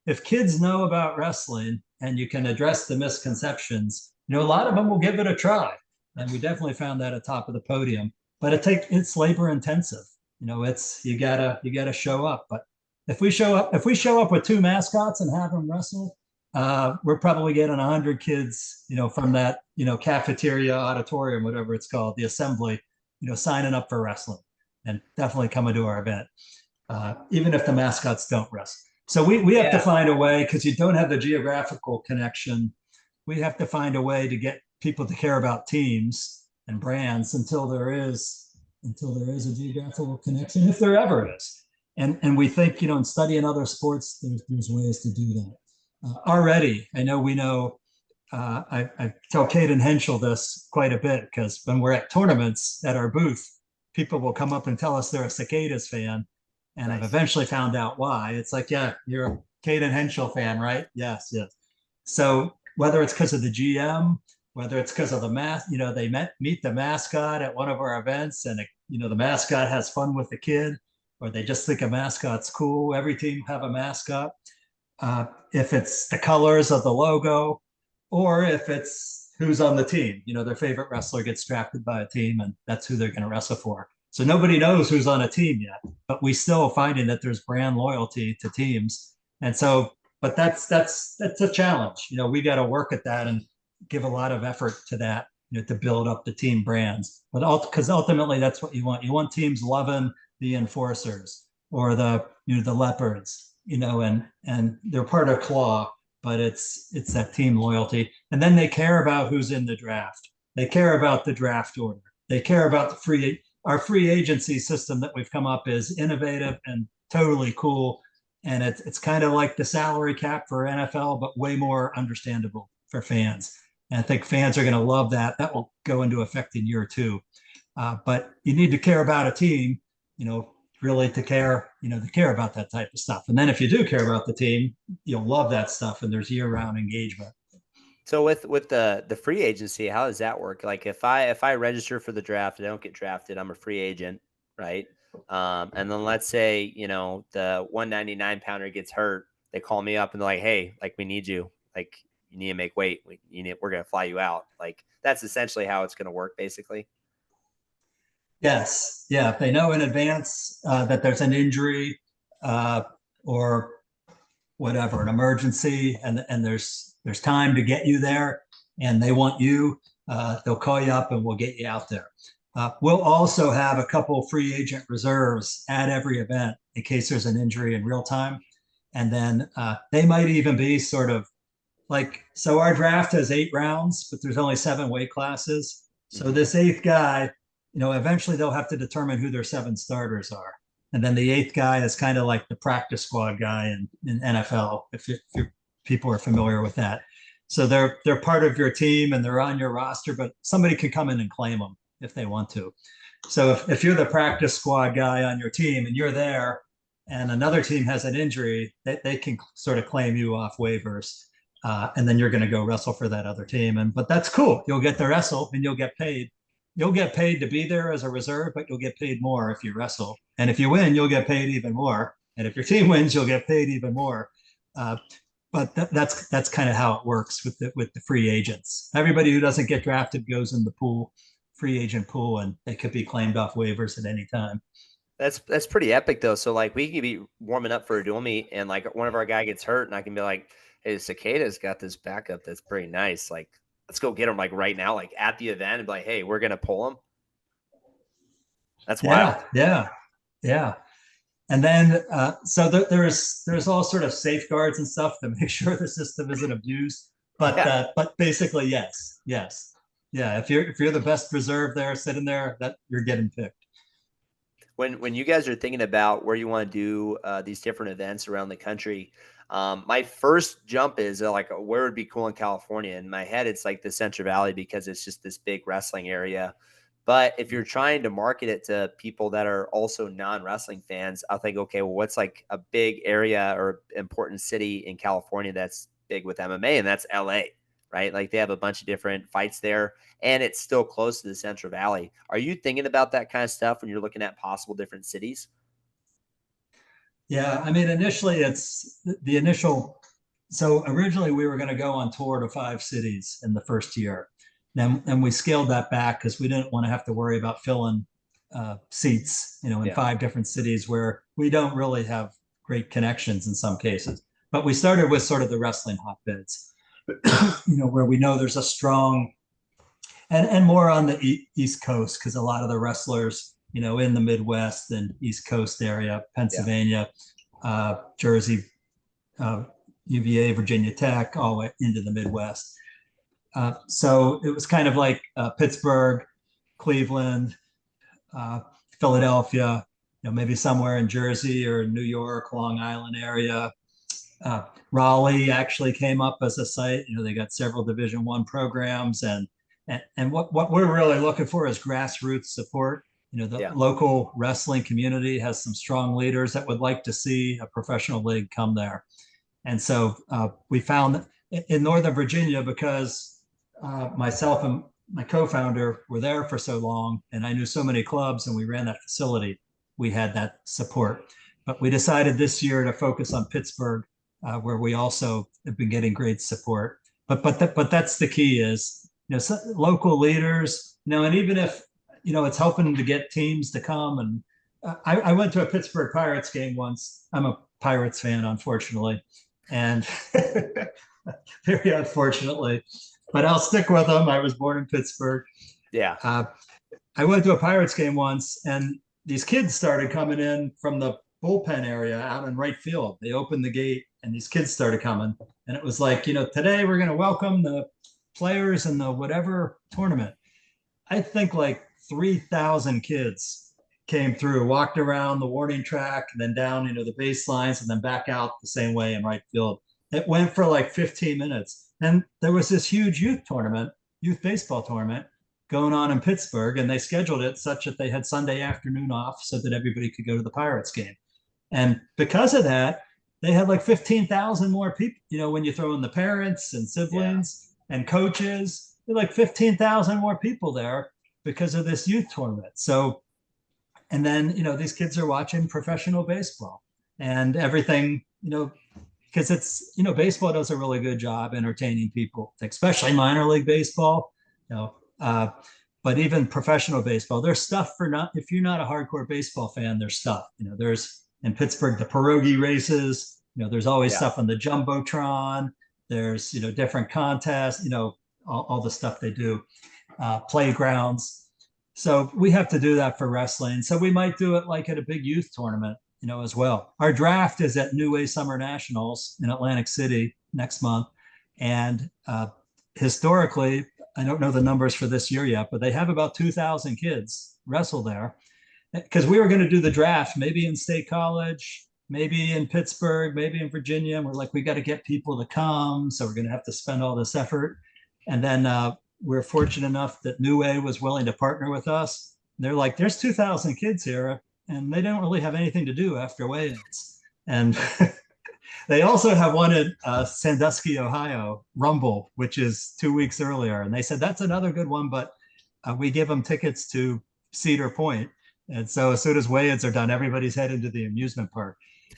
if kids know about wrestling and you can address the misconceptions, a lot of them will give it a try. And we definitely found that at top of the podium. But it's labor intensive. It's you gotta show up. But if we show up with two mascots and have them wrestle, we're probably getting 100 kids, from that, cafeteria, auditorium, whatever it's called, the assembly, signing up for wrestling and definitely coming to our event, even if the mascots don't wrestle. So we have to Yeah. find a way because you don't have the geographical connection. We have to find a way to get people to care about teams and brands until there is a geographical connection, if there ever is. And we think, in studying other sports, there's ways to do that. Already, I know we know. I tell Caden Henschel this quite a bit because when we're at tournaments at our booth, people will come up and tell us they're a Cicadas fan, and I've Nice. eventually found out why. It's like, yeah, you're a Caden Henschel fan, right? Yes, yes. So whether it's because of the GM, whether it's because of the they meet the mascot at one of our events, and the mascot has fun with the kid, or they just think a mascot's cool. Every team have a mascot. If it's the colors of the logo, or if it's who's on the team, their favorite wrestler gets drafted by a team, and that's who they're going to wrestle for. So nobody knows who's on a team yet, but we still finding that there's brand loyalty to teams. And so, but that's a challenge. We got to work at that and give a lot of effort to that, to build up the team brands. But because ultimately that's what you want. You want teams loving the enforcers or the leopards, and they're part of Claw, but it's that team loyalty. And then they care about who's in the draft. They care about the draft order. They care about our free agency system that we've come up is innovative and totally cool. And it's kind of like the salary cap for NFL, but way more understandable for fans. And I think fans are going to love that. That will go into effect in year two. But you need to care about a team, really to care about that type of stuff. And then if you do care about the team, you'll love that stuff. And there's year-round engagement. So with the free agency, how does that work? Like if I register for the draft, I don't get drafted, I'm a free agent, right? And then let's say, the 199 pounder gets hurt, they call me up and they're like, hey, like we need you, like you need to make weight, we're gonna fly you out. Like that's essentially how it's gonna work, basically. Yes, yeah. If they know in advance that there's an injury or whatever, an emergency, and there's time to get you there, and they want you, they'll call you up and we'll get you out there. We'll also have a couple free agent reserves at every event in case there's an injury in real time. And then they might even be sort of like, so our draft has 8 rounds, but there's only 7 weight classes. So Mm-hmm. this eighth guy, eventually they'll have to determine who their 7 starters are. And then the eighth guy is kind of like the practice squad guy in NFL, if people are familiar with that. So they're part of your team and they're on your roster, but somebody can come in and claim them if they want to. So if you're the practice squad guy on your team and you're there and another team has an injury, they can sort of claim you off waivers. And then you're going to go wrestle for that other team. But that's cool. You'll get the wrestle and you'll get paid. You'll get paid to be there as a reserve, but you'll get paid more if you wrestle. And if you win, you'll get paid even more. And if your team wins, you'll get paid even more. Uh, but that's kind of how it works with the free agents. Everybody who doesn't get drafted goes in the pool, free agent pool, and they could be claimed off waivers at any time. That's pretty epic though. So like we could be warming up for a dual meet and like one of our guy gets hurt and I can be like, hey, Cicada's got this backup that's pretty nice. Like, let's go get him like right now, like at the event and be like, hey, we're gonna pull him. That's wild. Yeah, yeah, yeah. And then so there's all sort of safeguards and stuff to make sure the system isn't abused. Yeah. But basically, yes, yes, yeah. If you're the best reserve there, sitting there, that you're getting picked. When you guys are thinking about where you want to do these different events around the country, my first jump is like where would be cool in California. In my head, it's like the Central Valley because it's just this big wrestling area. But if you're trying to market it to people that are also non-wrestling fans, I'll think, okay, well, what's like a big area or important city in California that's big with MMA, and that's LA, right? Like they have a bunch of different fights there, and it's still close to the Central Valley. Are you thinking about that kind of stuff when you're looking at possible different cities? Yeah, I mean, initially it's the initial. So originally we were going to go on tour to 5 cities in the first year. Then and we scaled that back because we didn't want to have to worry about filling seats, in Yeah. 5 different cities where we don't really have great connections in some cases. But we started with sort of the wrestling hotbeds, where we know there's a strong and more on the East Coast because a lot of the wrestlers, in the Midwest and East Coast area, Yeah. Pennsylvania, Jersey, uh, UVA, Virginia Tech, all the way into the Midwest. So it was kind of like Pittsburgh, Cleveland, uh, Philadelphia, maybe somewhere in Jersey or New York, Long Island area. Raleigh actually came up as a site. They got several Division I programs, and what we're really looking for is grassroots support. The Yeah. local wrestling community has some strong leaders that would like to see a professional league come there. And so we found in Northern Virginia, because myself and my co-founder were there for so long, and I knew so many clubs, and we ran that facility, we had that support. But we decided this year to focus on Pittsburgh, where we also have been getting great support. But that's the key is, local leaders, and even if it's hoping to get teams to come. And I went to a Pittsburgh Pirates game once. I'm a Pirates fan, unfortunately, and very unfortunately, but I'll stick with them. I was born in Pittsburgh. Yeah. Uh, I went to a Pirates game once, and these kids started coming in from the bullpen area out in right field. They opened the gate, and these kids started coming, and it was like, today we're going to welcome the players in the whatever tournament. I think like 3,000 kids came through, walked around the warning track, and then down, the baselines, and then back out the same way in right field. It went for like 15 minutes. And there was this huge youth baseball tournament going on in Pittsburgh, and they scheduled it such that they had Sunday afternoon off so that everybody could go to the Pirates game. And because of that, they had like 15,000 more people. When you throw in the parents and siblings and coaches, like 15,000 more people there because of this youth tournament. So, and then, these kids are watching professional baseball and everything, because baseball does a really good job entertaining people, especially minor league baseball, you know, uh, but even professional baseball, there's stuff for not, if you're not a hardcore baseball fan, there's stuff, there's in Pittsburgh, the pierogi races, there's always Yeah. stuff on the Jumbotron. There's, different contests, all the stuff they do, playgrounds. So we have to do that for wrestling. So we might do it like at a big youth tournament, as well. Our draft is at NUWAY Summer Nationals in Atlantic City next month. And historically, I don't know the numbers for this year yet, but they have about 2,000 kids wrestle there. Because we were going to do the draft, maybe in State College, maybe in Pittsburgh, maybe in Virginia. And we're like, we got to get people to come. So we're going to have to spend all this effort. And then we're fortunate enough that NUWAY was willing to partner with us. They're like, there's 2,000 kids here, and they don't really have anything to do after weigh-ins. And they also have one in Sandusky, Ohio, Rumble, which is 2 weeks earlier. And they said that's another good one, but we give them tickets to Cedar Point. And so as soon as weigh-ins are done, everybody's headed to the amusement park.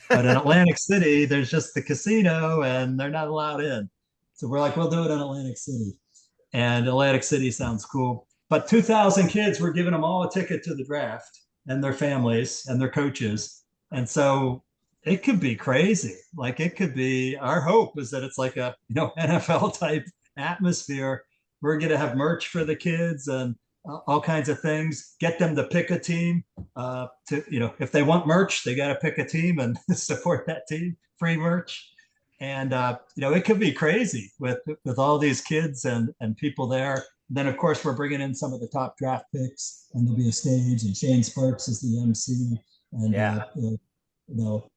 But in Atlantic City, there's just the casino, and they're not allowed in. So we're like, we'll do it in Atlantic City. And Atlantic City sounds cool. But 2,000 kids, we're giving them all a ticket to the draft and their families and their coaches. And so it could be crazy. Like it could be, our hope is that it's like a, NFL type atmosphere. We're going to have merch for the kids and all kinds of things, get them to pick a team if they want merch, they got to pick a team and support that team, free merch. And it could be crazy with all these kids and people there. Then of course we're bringing in some of the top draft picks, and there'll be a stage, and Shane Sparks is the MC, and Yeah.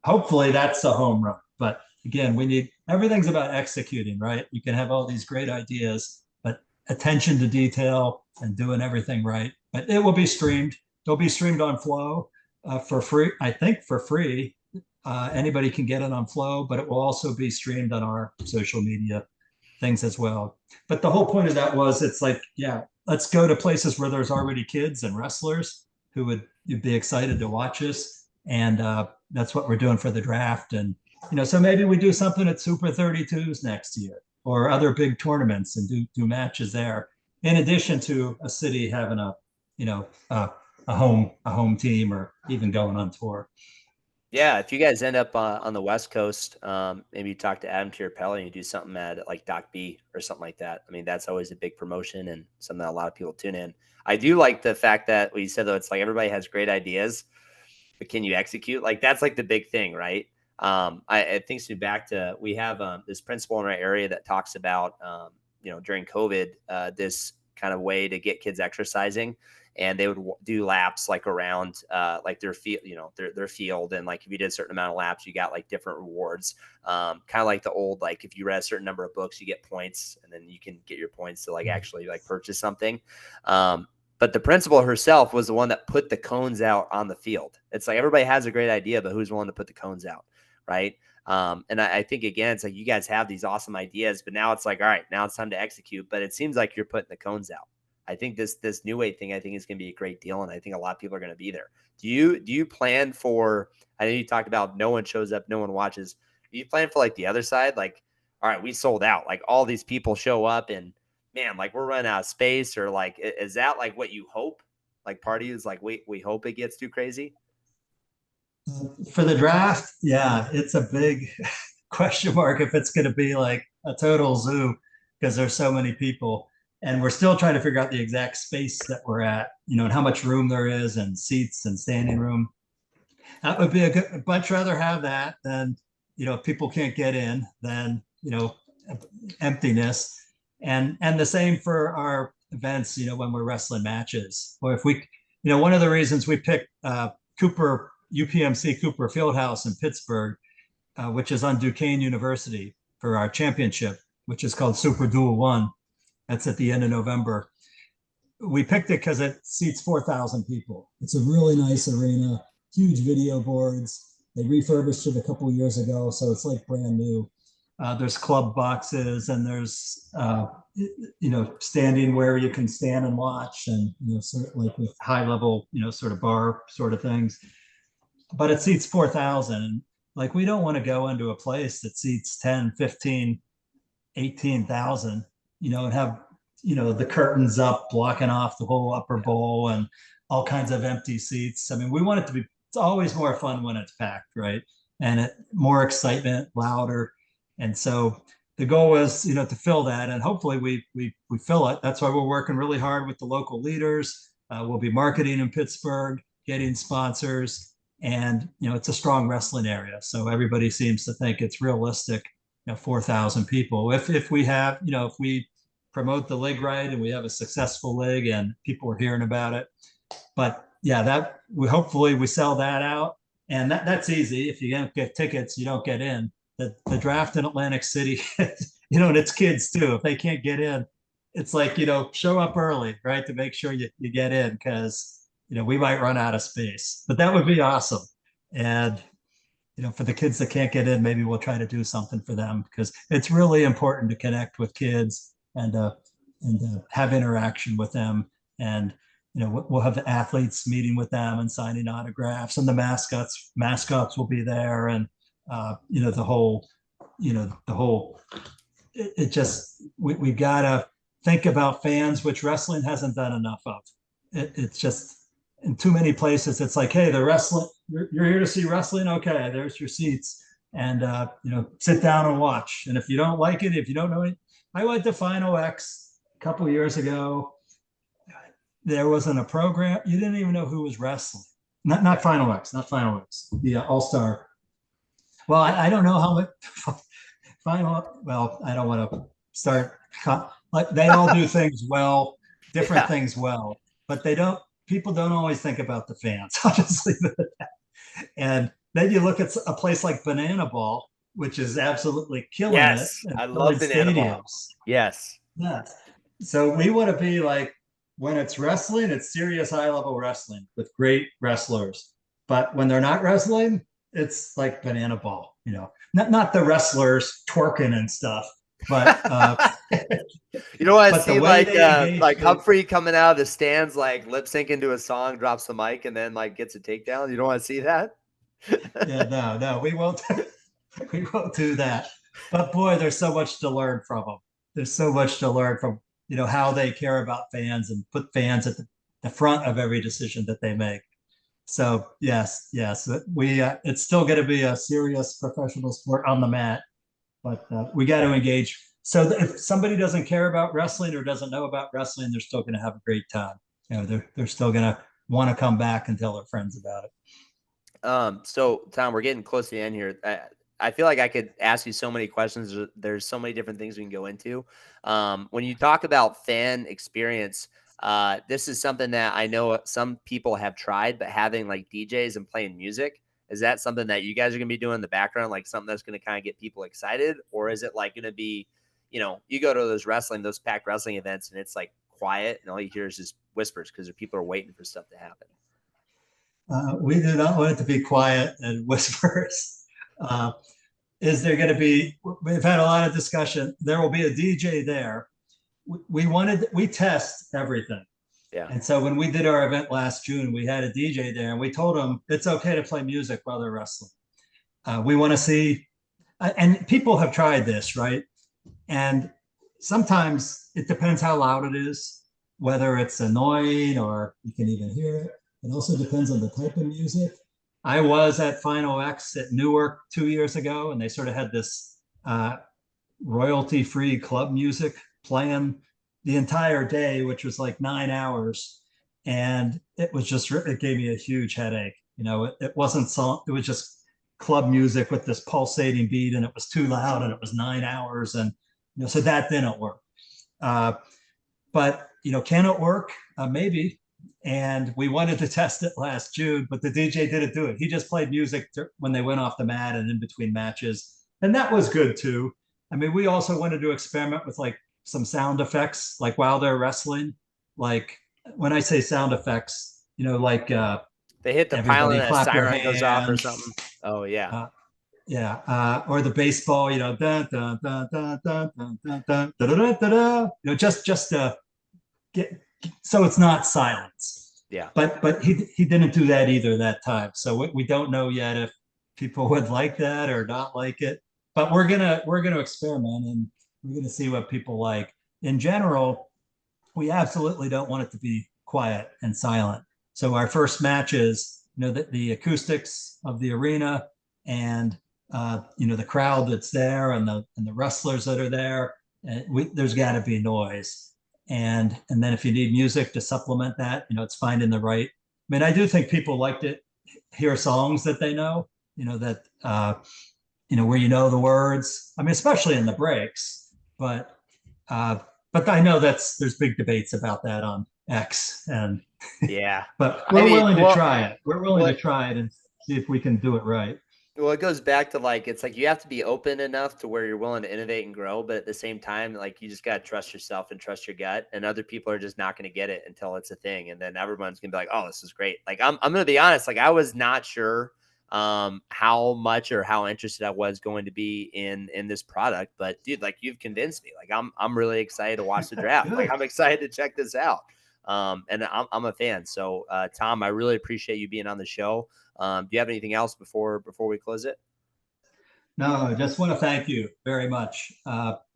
hopefully that's a home run. But again, everything's about executing, right? You can have all these great ideas, but attention to detail and doing everything right. But it will be streamed. It'll be streamed on Flow for free, I think, for free. Anybody can get it on Flow, but it will also be streamed on our social media things as well. But the whole point of that was, it's like, yeah, let's go to places where there's already kids and wrestlers who would be excited to watch us. And that's what we're doing for the draft. And, so maybe we do something at Super 32s next year or other big tournaments and do matches there, in addition to a city having a home team or even going on tour. Yeah, if you guys end up on the West Coast, maybe you talk to Adam Tierpelli and you do something at like Doc B or something like that. I mean, that's always a big promotion and something that a lot of people tune in. I do like the fact that what you said, though, it's like everybody has great ideas, but can you execute? Like that's like the big thing, right? I think so back to, we have this principal in our area that talks about, during COVID, this kind of way to get kids exercising. And they would do laps like around like their field, their field. And like if you did a certain amount of laps, you got like different rewards. Kind of like the old, like if you read a certain number of books, you get points, and then you can get your points to like actually like purchase something. But the principal herself was the one that put the cones out on the field. It's like everybody has a great idea, but who's willing to put the cones out, right? And I think, again, it's like you guys have these awesome ideas, but now it's like, all right, now it's time to execute. But it seems like you're putting the cones out. I think this NUWAY thing, I think, is going to be a great deal, and I think a lot of people are going to be there. Do you plan for? I know you talked about no one shows up, no one watches. Do you plan for like the other side? Like, all right, we sold out. Like all these people show up, and man, like we're running out of space, or like is that like what you hope? like parties? Like we hope it gets too crazy. For the draft, yeah, it's a big question mark if it's going to be like a total zoo because there's so many people. And we're still trying to figure out the exact space that we're at, and how much room there is and seats and standing room. That would be a good, I'd much rather have that than, if people can't get in, than, emptiness. And the same for our events, when we're wrestling matches. Or if we, one of the reasons we picked Cooper, UPMC Cooper Fieldhouse in Pittsburgh, which is on Duquesne University for our championship, which is called Super Duel One. That's at the end of November. We picked it because it seats 4,000 people. It's a really nice arena, huge video boards. They refurbished it a couple of years ago, so it's like brand new. There's club boxes and there's standing where you can stand and watch, and sort of like with high level sort of bar sort of things. But it seats 4,000, and like we don't want to go into a place that seats 10, 15, 18,000, and have the curtains up blocking off the whole upper bowl and all kinds of empty seats. I mean, we want it to be, it's always more fun when it's packed, right? And more excitement, louder. And so the goal is, to fill that, and hopefully we fill it. That's why we're working really hard with the local leaders. We'll be marketing in Pittsburgh, getting sponsors, and it's a strong wrestling area. So everybody seems to think it's realistic. 4,000 people. If we have, if we promote the league right and we have a successful league and people are hearing about it. But yeah, that we hopefully we sell that out, and that's easy. If you don't get tickets, you don't get in. The draft in Atlantic City, and it's kids too. If they can't get in, it's like show up early, right, to make sure you get in, because we might run out of space. But that would be awesome. And for the kids that can't get in, maybe we'll try to do something for them, because it's really important to connect with kids and have interaction with them. And we'll have the athletes meeting with them and signing autographs, and the mascots will be there, and the whole it just we gotta think about fans, which wrestling hasn't done enough of. It's just in too many places. It's like, hey, the wrestling, you're here to see wrestling. Okay, there's your seats, and sit down and watch. And if you don't like it, if you don't know it, I went to Final X a couple years ago. There wasn't a program. You didn't even know who was wrestling. Not Final X, not Final X. The All Star. Well, I don't know how much Final. Well, I don't want to start. Like they all do things well, different things well, but they don't. People don't always think about the fans. I'll just leave it at that. And then you look at a place like Banana Ball, which is absolutely killing it. Yes, I love Banana Ball. Yes. Yeah. So we want to be like, when it's wrestling, it's serious high level wrestling with great wrestlers. But when they're not wrestling, it's like Banana Ball, not the wrestlers twerking and stuff, but you don't want to see like Humphrey coming out of the stands, like lip syncing to a song, drops the mic, and then like gets a takedown. You don't want to see that. Yeah, no, we won't. We won't do that. But boy, there's so much to learn from them. There's so much to learn from how they care about fans and put fans at the front of every decision that they make. So yes, we it's still going to be a serious professional sport on the mat, but we got to engage. So if somebody doesn't care about wrestling or doesn't know about wrestling, they're still going to have a great time. They're still going to want to come back and tell their friends about it. So Tom, we're getting close to the end here. I feel like I could ask you so many questions. There's so many different things we can go into. When you talk about fan experience, this is something that I know some people have tried, but having like DJs and playing music, is that something that you guys are going to be doing in the background, like something that's going to kind of get people excited? Or is it like going to be, you go to those packed wrestling events and it's like quiet and all you hear is just whispers because people are waiting for stuff to happen? We do not want it to be quiet and whispers. Is there going to be, we've had a lot of discussion. There will be a DJ there. We test everything. Yeah. And so when we did our event last June, we had a DJ there and we told them it's okay to play music while they're wrestling. We want to see, and people have tried this, right? And sometimes it depends how loud it is. whether it's annoying or you can even hear it. It also depends on the type of music. I was at Final X at Newark 2 years ago, and they sort of had this royalty-free club music playing the entire day, which was like 9 hours, and it was just it gave me a huge headache. It wasn't song; it was just club music with this pulsating beat, and it was too loud, and it was 9 hours, and so that didn't work. Uh, but can it work? Maybe. And we wanted to test it last June, but the DJ didn't do it. He just played music when they went off the mat and in between matches, and that was good too. I mean, we also wanted to experiment with like some sound effects, like while they're wrestling. Like when I say sound effects, like They hit the pylon everybody and a clap your siren goes off or hands. something. Oh yeah. Uh, yeah, or the baseball, dun, dun, dun, dun, dun, dun, dun, dun, da, da, da, da, da. Just to get so it's not silence. Yeah. But he didn't do that either that time. So we don't know yet if people would like that or not like it. But we're gonna experiment, and we're gonna see what people like. In general, we absolutely don't want it to be quiet and silent. So our first matches, the acoustics of the arena and the crowd that's there and the wrestlers that are there, there's got to be noise. And then if you need music to supplement that, it's finding the right. I mean, I do think people like to hear songs that they know, that where the words. I mean, especially in the breaks. Uh, but I know there's big debates about that on X, and Yeah. but I we're mean, willing to well, try it. We're willing to what try it and see if we can do it right. Well, it goes back to like it's like you have to be open enough to where you're willing to innovate and grow, but at the same time, like you just gotta trust yourself and trust your gut. And other people are just not gonna get it until it's a thing. And then everyone's gonna be like, oh, this is great. Like I'm gonna be honest, like I was not sure how much or how interested I was going to be in this product. But dude, like you've convinced me. Like I'm really excited to watch the draft. Like Good. I'm excited to check this out. And I'm a fan. So Tom, I really appreciate you being on the show. Do you have anything else before we close it? No, I just want to thank you very much.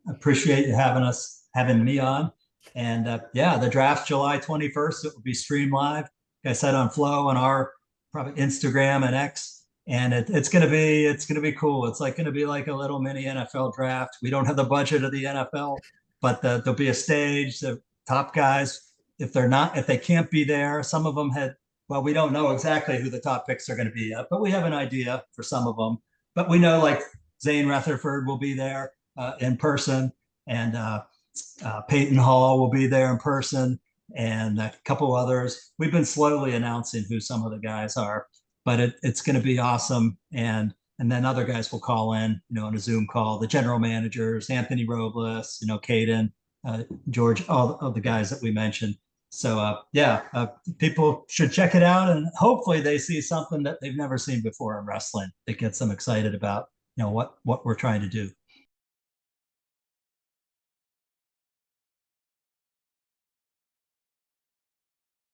Appreciate you having me on. And yeah, the draft July 21st. It will be streamed live. Like I said, on Flow and our probably Instagram and X. And it's gonna be cool. It's like gonna be like a little mini NFL draft. We don't have the budget of the NFL, but there'll be a stage. The top guys, if they can't be there, some of them had. Well, we don't know exactly who the top picks are going to be yet, but we have an idea for some of them. But we know like Zane Rutherford will be there in person, and Peyton Hall will be there in person, and a couple others. We've been slowly announcing who some of the guys are, but it's going to be awesome. And then other guys will call in, on a Zoom call. The general managers, Anthony Robles, Caden, George, all of the guys that we mentioned. So yeah, people should check it out, and hopefully they see something that they've never seen before in wrestling that gets them excited about what we're trying to do.